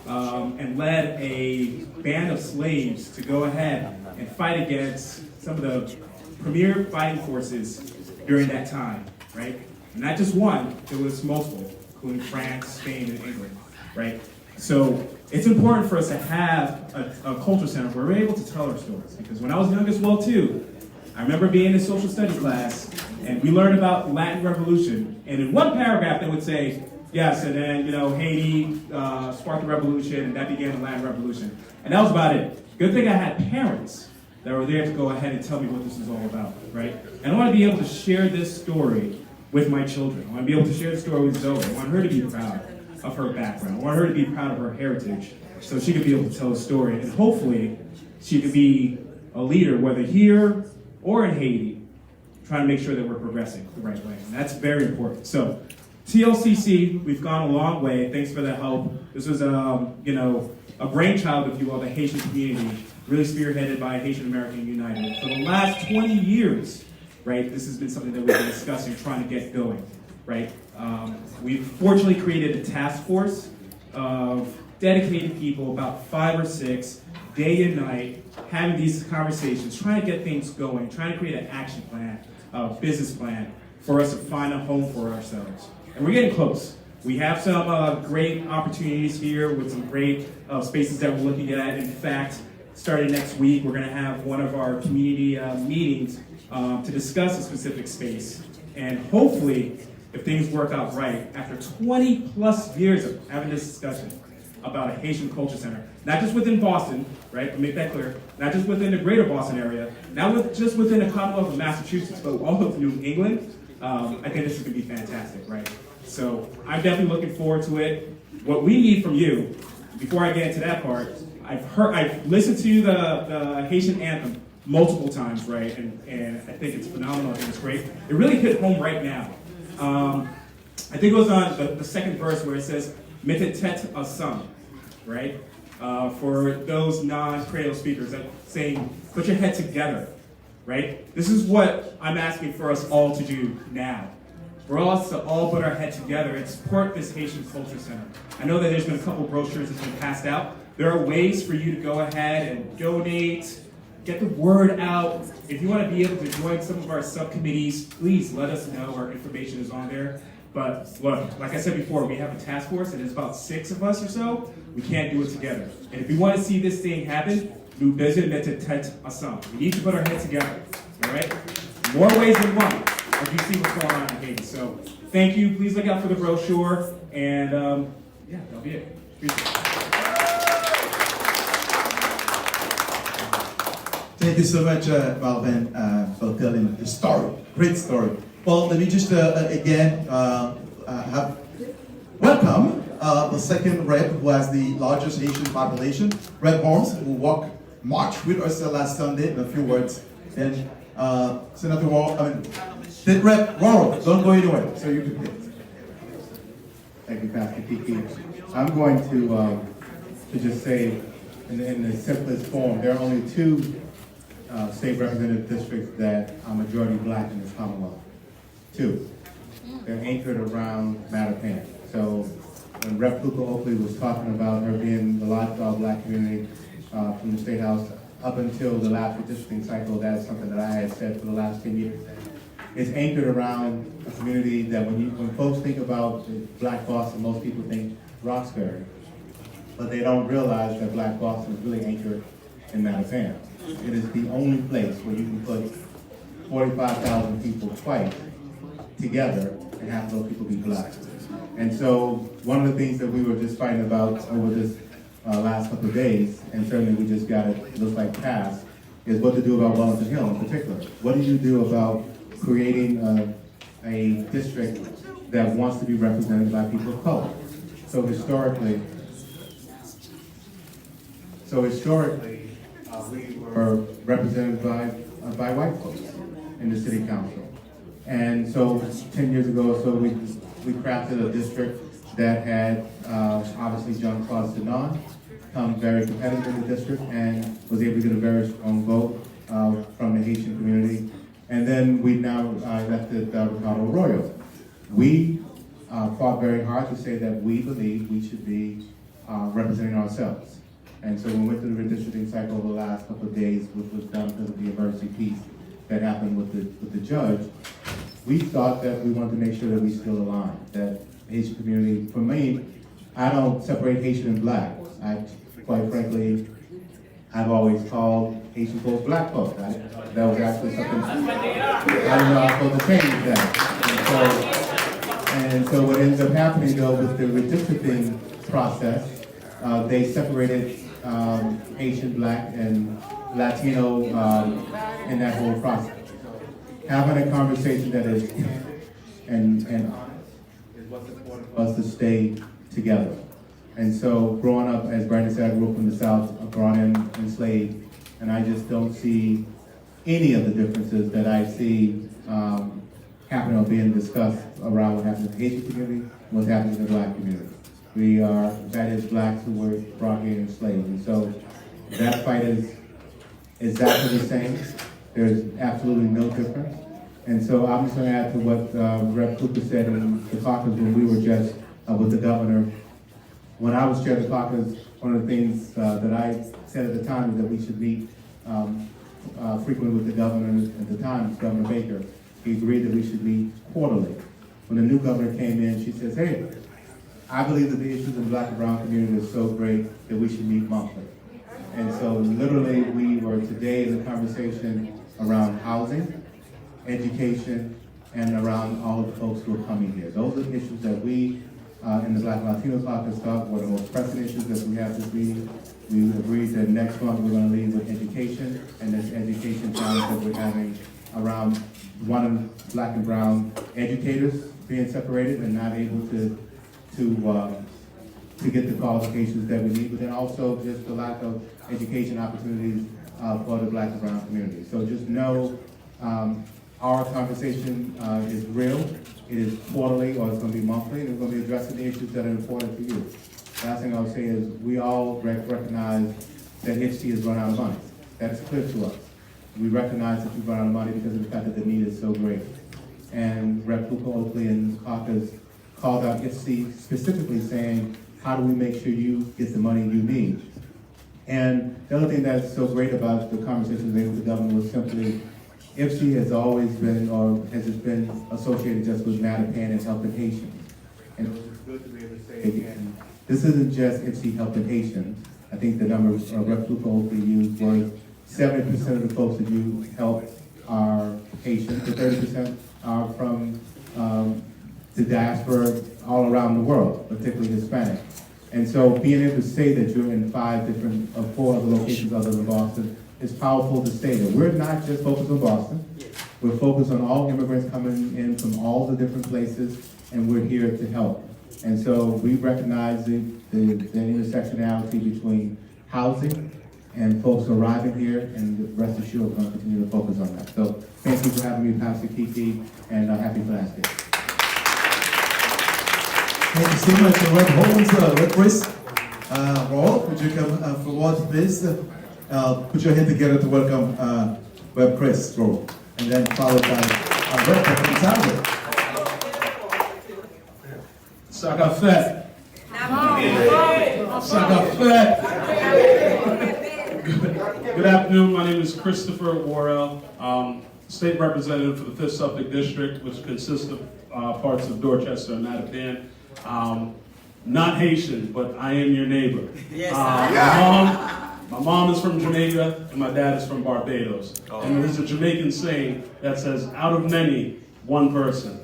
and led a band of slaves to go ahead and fight against some of the premier fighting forces during that time, right? And not just one, there was multiple, including France, Spain, and England, right? So it's important for us to have a culture center where we're able to tell our stories. Because when I was young as well too, I remember being in social studies class, and we learned about the Latin Revolution. And in one paragraph, they would say, yes, and then, Haiti sparked the revolution, and that began the Latin Revolution. And that was about it. Good thing I had parents that were there to go ahead and tell me what this is all about, right? And I want to be able to share this story with my children. I want to be able to share the story with Zoe. I want her to be proud of her background. I want her to be proud of her heritage so she could be able to tell a story. And hopefully, she could be a leader, whether here or in Haiti, trying to make sure that we're progressing the right way. And that's very important. So, TLCC, we've gone a long way. Thanks for the help. This was, a brainchild, if you will, of the Haitian community, really spearheaded by Haitian American United. For the last 20 years, right, this has been something that we've been discussing, trying to get going, right? We've fortunately created a task force of dedicated people, about 5 or 6, day and night, having these conversations, trying to get things going, trying to create an action plan, a business plan, for us to find a home for ourselves. And we're getting close. We have some great opportunities here with some great spaces that we're looking at. In fact, starting next week, we're going to have one of our community meetings to discuss a specific space. And hopefully, if things work out right, after 20 plus years of having this discussion about a Haitian culture center, not just within Boston, right, to make that clear, not just within the greater Boston area, not just within the Commonwealth of Massachusetts, but all of New England, I think this is going to be fantastic, right? So I'm definitely looking forward to it. What we need from you, before I get into that part, I've listened to the Haitian anthem multiple times, right? And I think it's phenomenal. I think it's great. It really hit home right now. I think it was on the second verse where it says, "Mette tête ensemble," right? For those non-Creole speakers, that's saying, put your head together, right? This is what I'm asking for us all to do now. For us to all put our head together and support this Haitian Culture Center. I know that there's been a couple brochures that's been passed out. There are ways for you to go ahead and donate, get the word out. If you want to be able to join some of our subcommittees, please let us know. Our information is on there. But look, like I said before, we have a task force and there's about 6 of us or so. We can't do it together. And if we want to see this thing happen, nous devons mettre tête ensemble. We need to put our heads together, all right? More ways than one, as you see what's going on in Haiti. So thank you. Please look out for the brochure. And yeah, that'll be it. Thank you so much, Marvin, for telling the story. Great story. Well, let me just again welcome the second rep who has the largest Haitian population, Rep Holmes, who marched with us last Sunday. In a few words, then Senator State Rep Roro, don't go anywhere. So you can pick. Thank you, Pastor Kiki. I'm going to just say, in the simplest form, there are only 2 state representative districts that are majority black in this Commonwealth. 2. They're anchored around Mattapan. So when Rep. Luca Oakley was talking about there being a large black community from the State House up until the last redistricting cycle, that's something that I had said for the last 10 years. It's anchored around a community that when folks think about Black Boston, most people think Roxbury, but they don't realize that Black Boston is really anchored in Mattapan. It is the only place where you can put 45,000 people twice together and have those people be black. And so one of the things that we were just fighting about over this last couple of days, and certainly we just got it looks like passed, is what to do about Wellington Hill in particular. What do you do about creating a district that wants to be represented by people of color? So historically, we were represented by white folks in the city council. And so 10 years ago or so, we crafted a district that had obviously John Claude Denon come very competitive in the district and was able to get a very strong vote from the Haitian community. And then we now elected Ricardo Arroyo. We fought very hard to say that we believe we should be representing ourselves. And so when we went through the redistricting cycle over the last couple of days, which was done because of the emergency piece that happened with the judge, we thought that we wanted to make sure that we still align, that the Haitian community, for me, I don't separate Haitian and black. Quite frankly, I've always called Haitian folks black folks. That was actually something, I didn't know I was supposed to change that. And so what ended up happening though with the redistricting process, they separated Haitian, black, and Latino in that whole process. Having a conversation that is and honest is what's important for us to stay together. And so growing up, as Brandon said, I grew up from the South, brought in enslaved, and I just don't see any of the differences that I see happening or being discussed around what happens in the Haitian community and what's happening in the black community. We are, that is blacks who were brought here enslaved. And so that fight is exactly the same. There's absolutely no difference. And so I'm just going to add to what Rep. Cooper said in the caucus when we were just with the governor. When I was chair of the caucus, one of the things that I said at the time is that we should meet frequently with the governor at the time, Governor Baker. we agreed that we should meet quarterly. When the new governor came in, she says, hey, I believe that the issues in the black and brown community are so great that we should meet monthly. And so literally we were today in the conversation around housing, education, and around all of the folks who are coming here. Those are the issues that we in the Black and Latino Caucus thought were the most pressing issues that we have this meeting. We agreed that next month we're going to lead with education, and this education challenge that we're having around one black and brown educators being separated and not able to get the qualifications that we need, but then also just the lack of education opportunities for the black and brown community. So just know our conversation is real. It is quarterly, or it's going to be monthly, and we're going to be addressing the issues that are important to you. Last thing I would say is we all recognize that HC has run out of money. That's clear to us. We recognize that you've run out of money because of the fact that the need is so great. And Rep. Luca Oakley and his caucus called out HC specifically saying, how do we make sure you get the money you need? And the other thing that's so great about the conversation today with the governor was simply, IFC has always been, or has just been associated just with Mattapan and helping Haitians. And it was good to be able to say again, this isn't just IFC helping Haitians. I think the number Rep. Luca Oakley used was 70% of the folks that you help are Haitians, but 30% are from the diaspora all around the world, particularly Hispanic. And so being able to say that you're in 4 other locations other than Boston, it's powerful to say that we're not just focused on Boston. We're focused on all immigrants coming in from all the different places, and we're here to help. And so we recognize the intersectionality between housing and folks arriving here, and rest assured we're going to continue to focus on that. So thank you for having me, Pastor Kiki, and happy Thanksgiving. Thank you so much, Rep. Holmes. Rep. Chris, Raul, would you come forward, please? Put your hand together to welcome Rep. Chris Raul, and then followed by Rep. Gonzalo. Sagafet. Good afternoon. My name is Christopher Worrell, State Representative for the 5th Suffolk District, which consists of parts of Dorchester and Mattapan. Not Haitian, but I am your neighbor. Yes. My mom is from Jamaica, and my dad is from Barbados. And there's a Jamaican saying that says, out of many, one person.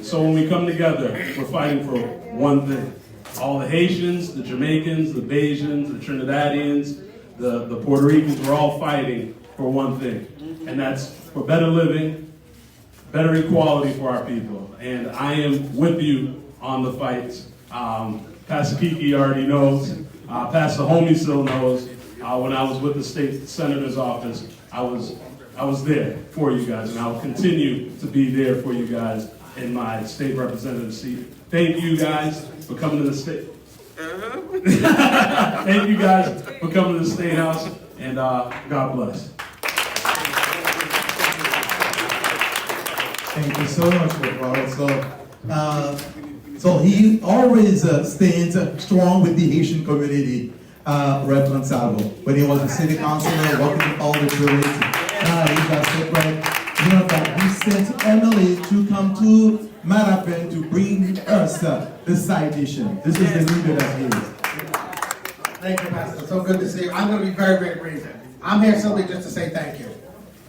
So when we come together, we're fighting for one thing. All the Haitians, the Jamaicans, the Bajans, the Trinidadians, the Puerto Ricans, we're all fighting for one thing. And that's for better living, better equality for our people. And I am with you on the fights. Pastor Kiki already knows. Pastor Homie still knows. When I was with the state senator's office, I was there for you guys, and I will continue to be there for you guys in my state representative seat. Thank you guys for coming to the state. Thank you guys for coming to the State House, and God bless. Thank you so much, Robert. So he always stands strong with the Haitian community, Rep. Gonzalo. When he was a city councilor, working with all the juries, he just said, right, you know, that he sent Emily to come to Mattapan to bring us the citation. This is the leader that he is. Thank you, Pastor. So good to see you. I'm going to be very, very brief. I'm here simply just to say thank you.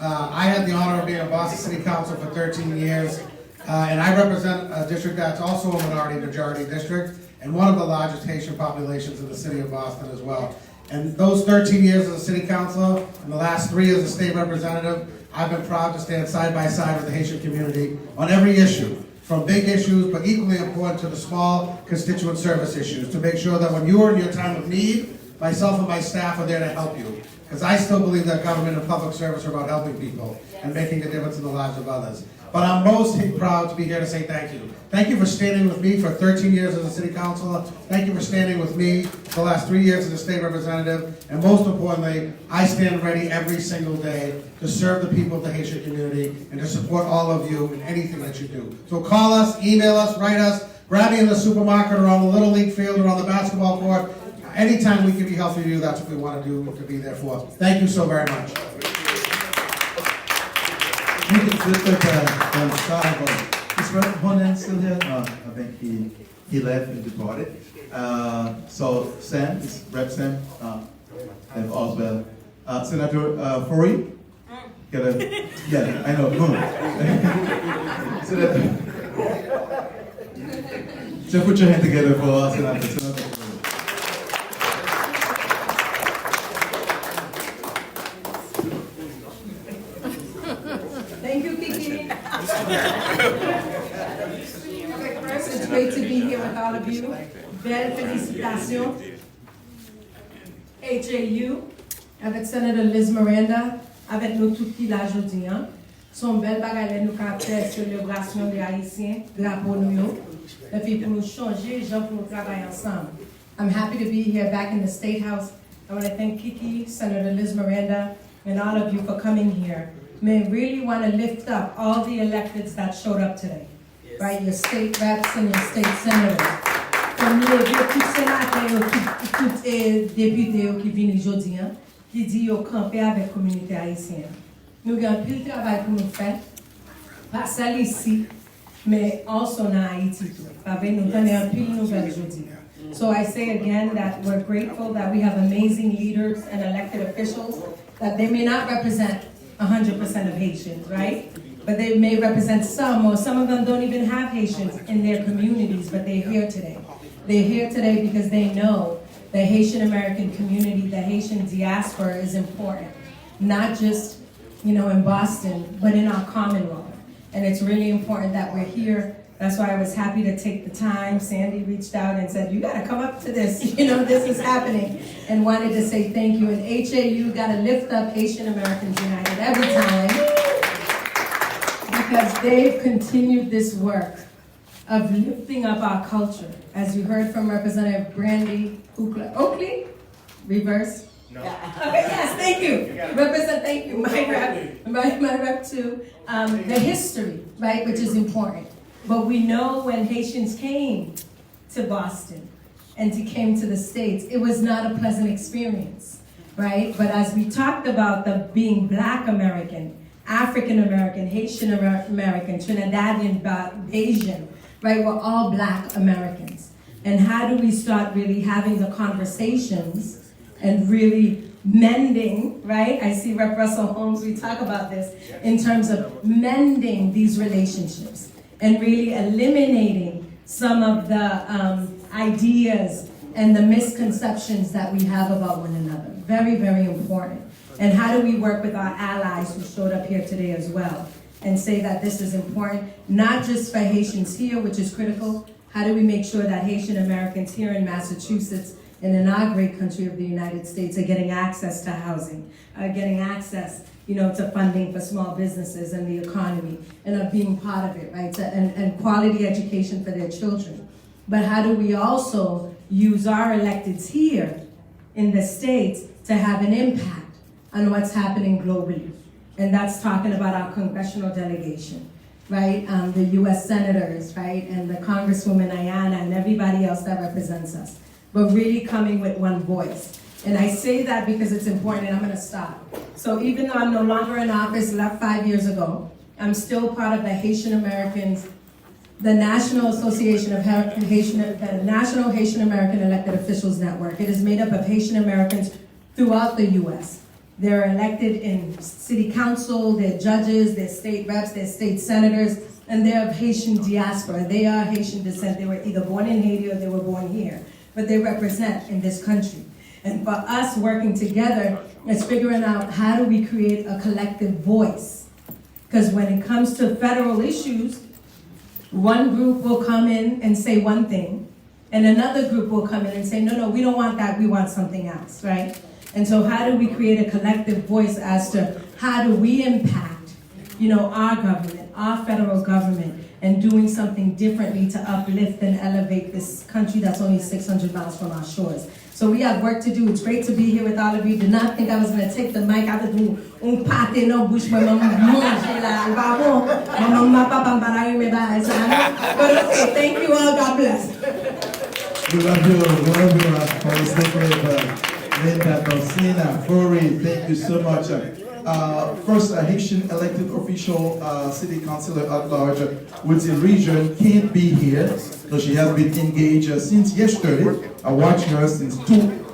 I had the honor of being a Boston City Council for 13 years, and I represent a district that's also a minority-majority district, and one of the largest Haitian populations in the city of Boston as well. And those 13 years as a city councilor, and the last 3 as a state representative, I've been proud to stand side by side with the Haitian community on every issue, from big issues, but equally important to the small constituent service issues, to make sure that when you are in your time of need, myself and my staff are there to help you. Because I still believe that government and public service are about helping people and making a difference in the lives of others. But I'm most proud to be here to say thank you. Thank you for standing with me for 13 years as a city councilor. Thank you for standing with me for the last 3 years as a state representative. And most importantly, I stand ready every single day to serve the people of the Haitian community and to support all of you in anything that you do. So call us, email us, write us, grab me in the supermarket or on the Little League field or on the basketball court. Anytime we can be helpful to you, that's what we want to do, to be there for. Thank you so very much. Is Rep. Honan still here? I think he left and departed. So Sam, is Rep. Sam, and Oswald. Senator Fori? Yeah, I know. Just put your hand together for Senator Fori. Thank you, Kiki. First, it's great to be here with all of you. Belle félicitations. HAU, avec Senator Liz Miranda, avec nous tout qui la jodi an. Son bel bagay nous ka faire célébration des Haïtiens, drapeau nous. Et puis pour nous changer, gens pour nous travailler ensemble. I'm happy to be here back in the State House. I want to thank Kiki, Senator Liz Miranda, and all of you for coming here. May really want to lift up all the electeds that showed up today, right? Your state reps and your state senators. Comme nous avons tous sénateurs, tous députés qui viennent aujourd'hui, qui disent qu'ils campent avec la communauté haïtienne. Nous avons plus de travail pour nous faire, pas seulement ici, mais aussi en Haïti. Nous avons plus de nouvelles aujourd'hui. So I say again that we're grateful that we have amazing leaders and elected officials, that they may not represent 100% of Haitians, right? But they may represent some, or some of them don't even have Haitians in their communities, but they're here today. They're here today because they know the Haitian American community, the Haitian diaspora is important, not just, in Boston, but in our Commonwealth. And it's really important that we're here. That's why I was happy to take the time. Sandy reached out and said, you gotta come up to this, this is happening, and wanted to say thank you. And HAU gotta lift up Haitian Americans United every time, because they've continued this work of lifting up our culture. As you heard from Representative Brandy Oakley, reverse? No. Okay, yes, thank you. Thank you. My rep too. The history, right, which is important. But we know when Haitians came to Boston and came to the States, it was not a pleasant experience, right? But as we talked about the being Black American, African American, Haitian American, Trinidadian, Asian, right? We're all Black Americans. And how do we start really having the conversations and really mending, right? I see Rep. Russell Holmes, we talk about this in terms of mending these relationships and really eliminating some of the ideas and the misconceptions that we have about one another. Very, very important. And how do we work with our allies who showed up here today as well and say that this is important, not just for Haitians here, which is critical. How do we make sure that Haitian Americans here in Massachusetts and in our great country of the United States are getting access to housing, are getting access, to funding for small businesses and the economy, and are being part of it, right? And quality education for their children. But how do we also use our electeds here in the States to have an impact on what's happening globally? And that's talking about our congressional delegation, right? The US senators, right? And the Congresswoman Ayana and everybody else that represents us. But really coming with one voice. And I say that because it's important, and I'm gonna stop. So even though I'm no longer in office, left 5 years ago, I'm still part of the Haitian Americans, the National Association of the National Haitian American Elected Officials Network. It is made up of Haitian Americans throughout the US. They're elected in city council, they're judges, they're state reps, they're state senators, and they're of Haitian diaspora. They are Haitian descent. They were either born in Haiti or they were born here, but they represent in this country. And for us working together, it's figuring out how do we create a collective voice. Because when it comes to federal issues, one group will come in and say one thing, and another group will come in and say, no, we don't want that, we want something else, right? And so how do we create a collective voice as to how do we impact, our government, our federal government, and doing something differently to uplift and elevate this country that's only 600 miles from our shores. So we have work to do. It's great to be here with all of you. Did not think I was going to take the mic. I was doing un pâté no bouche, but okay, thank you all. God bless. We love you. Leta, Thank you so much. first Haitian elected official, city councilor at large with the region, can't be here. So she has been engaged since yesterday. I watched her since 2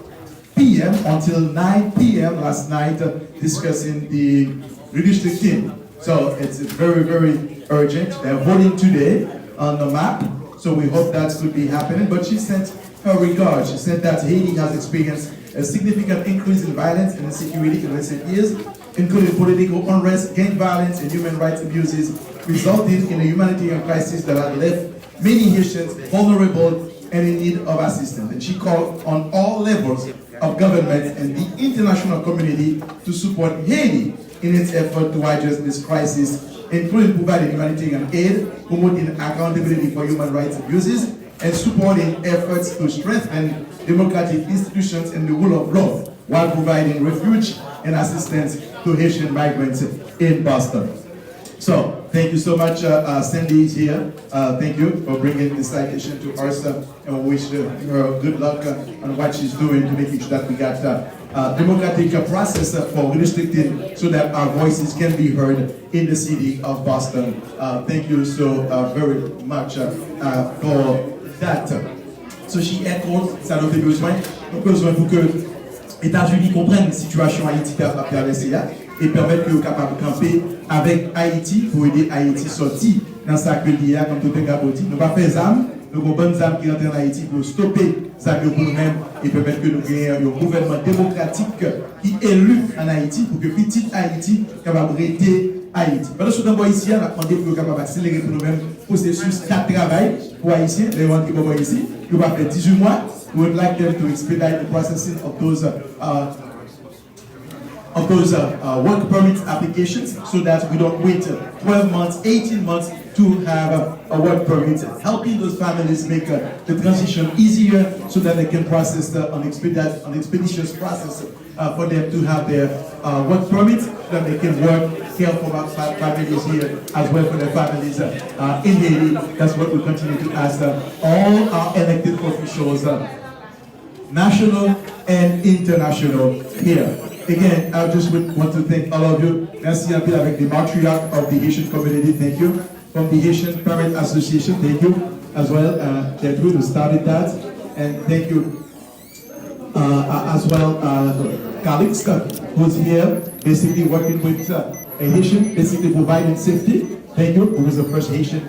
p.m. until 9 p.m. last night discussing the redistricting. So it's very, very urgent. They're voting today on the map. So we hope that could be happening. But she sent her regards. She said that Haiti has experienced a significant increase in violence and insecurity in recent years, including political unrest, gang violence, and human rights abuses, resulting in a humanitarian crisis that has left many Haitians vulnerable and in need of assistance. And she called on all levels of government and the international community to support Haiti in its effort to address this crisis, including providing humanitarian aid, promoting accountability for human rights abuses, and supporting efforts to strengthen democratic institutions and the rule of law, while providing refuge and assistance to Haitian migrants in Boston. So, thank you so much. Cindy is here. Thank you for bringing this citation to us, and we wish her good luck on what she's doing to make sure that we got democratic process for redistricting so that our voices can be heard in the city of Boston. Thank you so very much for that. So she echoed, ça nous fait besoin pour que les États-Unis comprennent la situation haïtienne à traverser et permettre qu'ils soient capables de camper avec Haïti pour aider Haïti sortir dans sa cueillière comme tout est capoti. Nous ne pas faire âmes, nous avons bonnes âmes qui rentrent en Haïti pour stopper ça pour nous-mêmes et permettre que nous ayons un gouvernement démocratique qui est élu en Haïti pour que petit Haïti capable de rester Haïti. Pendant ce temps, ici, on a demandé pour capable d'accélérer pour nous-mêmes le processus de travail pour Haïtiens, les gens qui sont ici, qui vont faire 18 mois. We would like them to expedite the processing of those work permit applications so that we don't wait 12 months, 18 months to have a work permit, helping those families make the transition easier so that they can process an expeditious process for them to have their work permit, so that they can work, care for our families here as well for their families in Haiti. That's what we continue to ask all our elected officials, national and international here. Again, I just want to thank all of you. Merci un peu avec the matriarch of the Haitian community. Thank you. From the Haitian Parent Association, thank you as well. Gertrude who started that. And thank you as well, Calixta, who's here, basically working with a Haitian, basically providing safety. Thank you, who was the first Haitian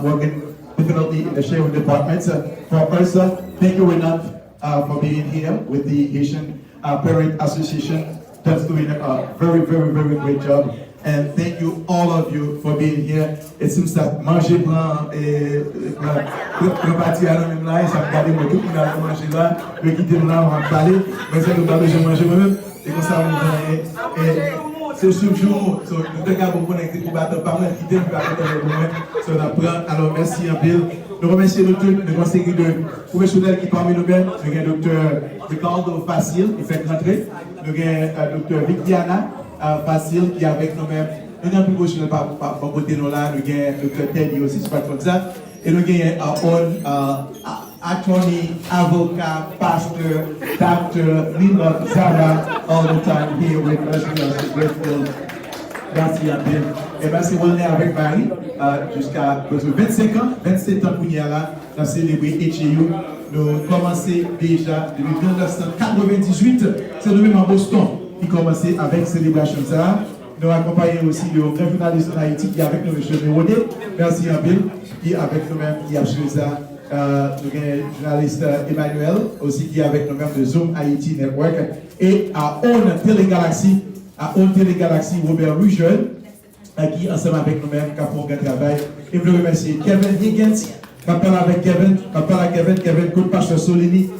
working definitely in the sharing department. For us, thank you, Renat, for being here with the Haitian Parent Association. That's doing a very, very, very great job. And thank you, all of you, for being here. It seems that manger blanc et parti à la même là, et ça me garde moi tout qui n'a pas mangé là, mais qui était là, on va parler, mais c'est le pas besoin de manger moi-même, et comme ça, on c'est sur jour, nous devons vous connecter pour battre par là, qui était avec moi, ça on apprend. Alors merci un peu. Nous remercions tous les conseillers de professionnels qui parmi nous-mêmes. Nous avons le docteur Ricardo Facile, qui fait rentrer. Nous avons le docteur Victiana Facile, qui est avec nous-mêmes. Nous avons un professionnel par côté nous là. Nous avons le docteur Teddy aussi, c'est pas comme ça. Et nous avons un attorney, avocat, pastor, doctor, Lila Zara, all the time here with us. We are so grateful. Merci à bien. Et bien, c'est on est avec Marie jusqu'à 25 ans, 27 ans pour y aller, nous avons célébré HAU. Nous commençons déjà depuis 1998, c'est nous-mêmes en Boston qui commençait avec célébration ça. Nous accompagnons aussi le grand journaliste en Haïti qui est avec nous, M. Mérodé. Merci à bien, qui est avec nous-mêmes, qui a suivi ça. Nous avons le journaliste Emmanuel aussi qui est avec nous-mêmes de Zoom Haïti Network. Et à On Télégalaxie. À On Télégalaxie, Robert Rugel, qui ensemble avec nous-mêmes, qui a fait un grand travail. Et je veux remercier Kevin Higgins, qui parle avec Kevin, Kevin Côte Pasteur Solini,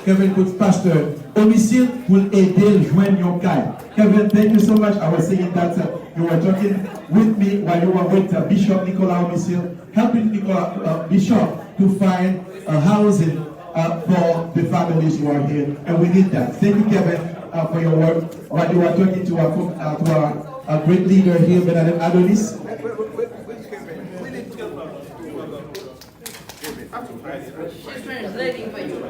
Kevin Côte Pasteur Homicile pour aider à joindre your kind. Kevin, thank you so much. I was saying that you were talking with me while you were with Bishop Nicolas Homicile, helping Bishop to find a housing for the families who are here. And we need that. Thank you, Kevin. For your work, while you are talking to our great leader here, Benadem Adonis. She's translating for you.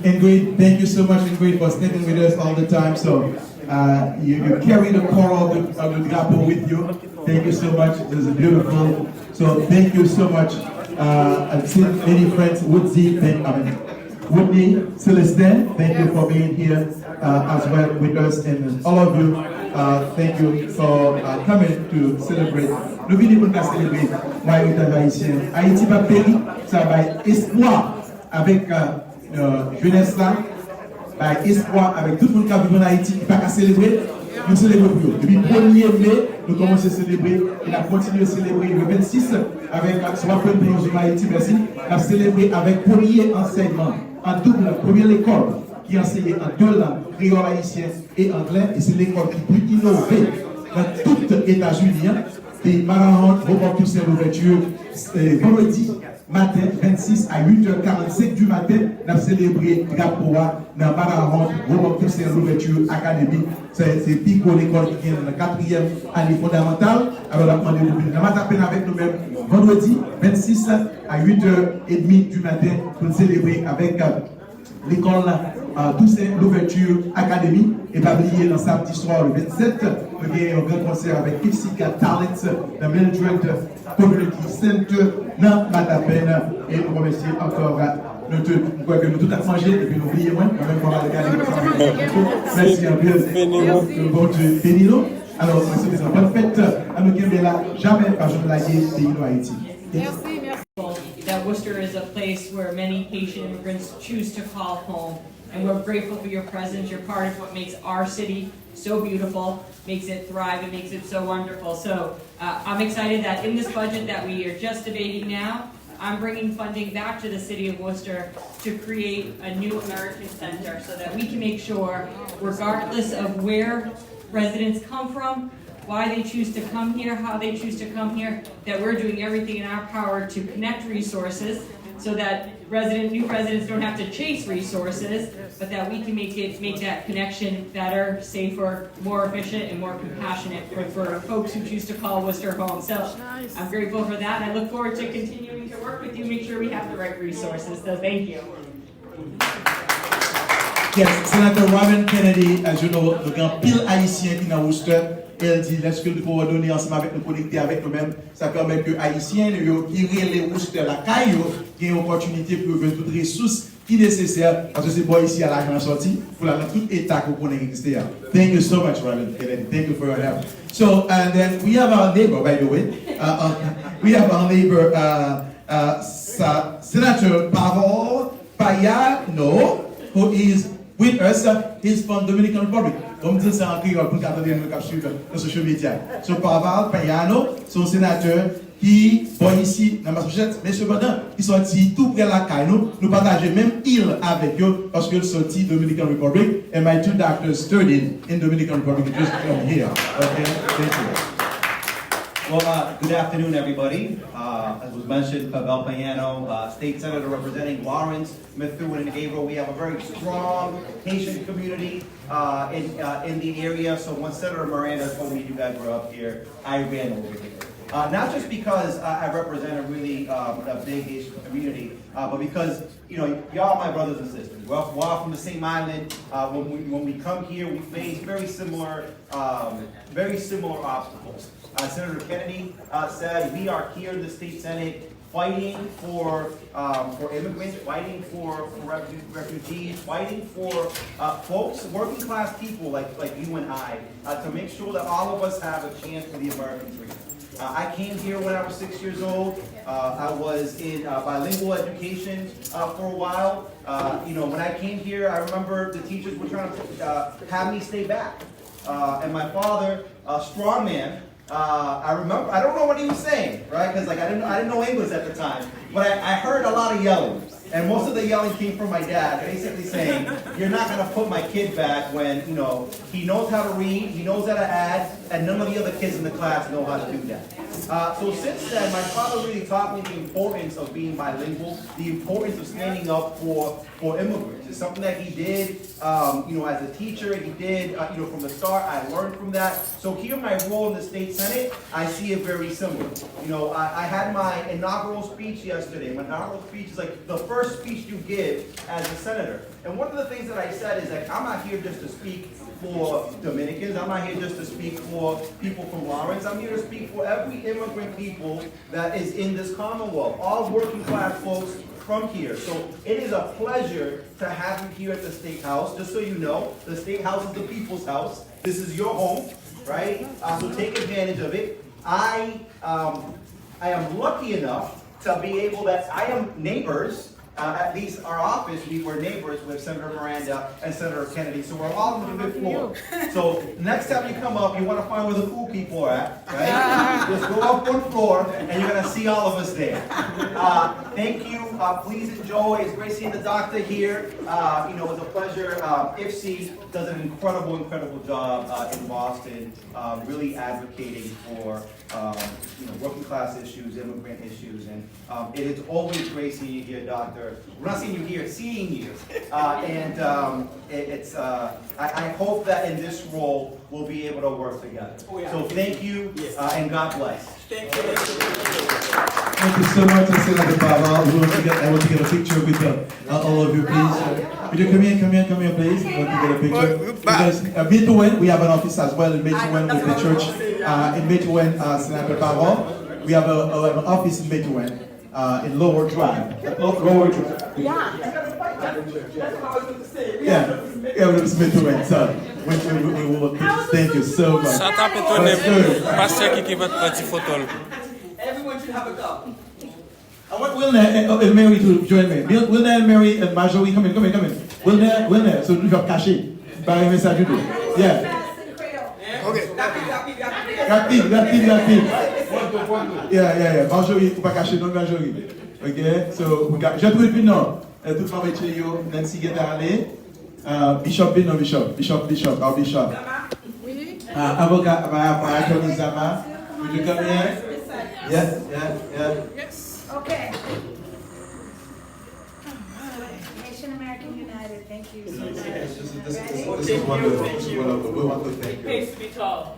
Ingrid, thank you so much, Ingrid, for standing with us all the time. So you carry the core of the drapeau with you. Thank you so much. It was beautiful. So thank you so much. I've seen many friends. Woodsie, Whitney, Celestin, thank you for being here as well with us, and all of you. Thank you for coming to celebrate. Nous venons pour célébrer mwa Eritaj Ayisyen. Haïti va périr, ça va espoir avec jeunesse là, va espoir avec tout le monde qui vit en Haïti qui va célébrer. Nous célébrons pour eux. Depuis le 1er mai, nous commençons à célébrer et nous continuons à célébrer le 26 avec soit pour le Haïti, merci. Nous avons célébré avec premier enseignement en double, première école qui enseignait en 2 langues, créole haïtien et anglais, et c'est l'école qui est plus innovée dans tout les États-Unis. Et Marahon, reporter l'ouverture vendredi matin, 26 à 8h45 du matin, nous avons célébré Gapoa dans Marahon, reporter l'ouverture académique. C'est Pico, l'école qui est dans la 4e année fondamentale. Alors, on a demandé de nous avec nous-mêmes vendredi 26 à 8h30 du matin pour célébrer avec l'école Toussaint l'ouverture académique et pas oublier dans samedi soir le 27 nous avons un grand concert avec Mexica Talents dans Mildred Community Center dans Matapène et nous remercions encore nous tout à manger et puis n'oubliez moi même pour regarder merci un peu bon Dieu bénis-nous. Alors c'est une bonne fête à nous qui là jamais pas je la pays Haïti. Merci. That Worcester is a place where many Haitian immigrants choose to call home. And we're grateful for your presence. You're part of what makes our city so beautiful, makes it thrive, and makes it so wonderful. So I'm excited that in this budget that we are just debating now, I'm bringing funding back to the city of Worcester to create a new American Center so that we can make sure, regardless of where residents come from, why they choose to come here, how they choose to come here, that we're doing everything in our power to connect resources so that new residents don't have to chase resources, but that we can make that connection better, safer, more efficient, and more compassionate for folks who choose to call Worcester home. So I'm grateful for that, and I look forward to continuing to work with you, make sure we have the right resources. So thank you. Yes, Senator Robin Kennedy, as you know, le grand pile haïtien qui est dans Worcester. Elle dit, est-ce que nous pouvons donner ensemble avec nous, connecter avec nous-mêmes, ça permet que les Haïtiens qui relèvent Worcester la caille, aient une opportunité pour avoir toutes les ressources qui sont nécessaires, parce que c'est pas ici à l'argent sorti, pour la tout État qu'on connaît exister. Thank you so much, Robin Kennedy. Thank you for your help. So, and then we have our neighbor, by the way. We have our neighbor, Senator Pavel Payano, who is with us. He's from Dominican Republic. Comme dit ça en créole pour garder nos cap sur les social media. So Pavel Payano, son sénateur qui est ici dans Massachusetts, mais cependant, il sorti tout près de la caille. Nous partageons même île avec eux parce qu'il sorti Dominican Republic, and my 2 doctors studied in Dominican Republic just from here. Okay, thank you. Well, good afternoon, everybody. As was mentioned, Pavel Payano, State Senator representing Lawrence, Methuen, and Gabriel. We have a very strong Haitian community in the area. So when Senator Miranda told me you guys were up here, I ran over here. Not just because I represent a really a big Haitian community, but because y'all my brothers and sisters. We're all from the same island. When we come here, we face very similar obstacles. Senator Kennedy said we are here in the state senate fighting for immigrants, fighting for refugees, fighting for folks, working class people like you and I, to make sure that all of us have a chance for the American dream. I came here when I was 6 years old. I was in bilingual education for a while. When I came here, I remember the teachers were trying to have me stay back. And my father, a strong man, I remember, I don't know what he was saying, right? Because I didn't know English at the time. But I heard a lot of yelling. And most of the yelling came from my dad, basically saying, you're not going to put my kid back when, he knows how to read, he knows how to add, and none of the other kids in the class know how to do that. So since then, my father really taught me the importance of being bilingual, the importance of standing up for immigrants. It's something that he did, as a teacher. He did, from the start. I learned from that. So here, my role in the state senate, I see it very similar. I had my inaugural speech yesterday. My inaugural speech is like the first speech you give as a senator. And one of the things that I said is that I'm not here just to speak for Dominicans. I'm not here just to speak for people from Lawrence. I'm here to speak for every immigrant people that is in this Commonwealth, all working class folks from here. So it is a pleasure to have you here at the State House. Just so you know, the State House is the people's house. This is your home, right? So take advantage of it. I am lucky enough to be able that I am neighbors. At least our office, we were neighbors with Senator Miranda and Senator Kennedy, so we're all on the fifth floor. So next time you come up, you want to find where the cool people are at, right? Just go up one floor, and you're going to see all of us there. Thank you. Please enjoy. It's great seeing the doctor here. It was a pleasure. IFC does an incredible, incredible job in Boston, really advocating for working class issues, immigrant issues, and it is always great seeing you here, Doctor. We're not seeing you here, seeing you. I hope that in this role we'll be able to work together. So thank you, and God bless. Thank you so much, Senator Baba. I want to get a picture with all of you, please. Would you come here, please? I want to get a picture. Because Methuen, we have an office as well in Methuen with the church. In Methuen, Senator Baba, we have an office in Methuen. In Lower Drive. Lower Drive. Yeah. Yeah, it's Methuen. So, we will thank you so much. Everyone should have a cup. I want Wilner and Mary to join me. Wilner and Mary and Marjorie, come in. Wilner, so you have caché. Par un message du tout. Yeah. Okay. Rapide. Yeah. Marjorie, faut pas cacher non Marjorie. Okay, so we got. J'ai trouvé plus non. Tout le monde chez yo. Nancy Guédarlé. Bishop. Oui. Avocat, my attorney Zama. Would you come here? Yes. Yes. Okay. Haitian American United, thank you so much. This is wonderful. We want to thank you. It pays to be tall.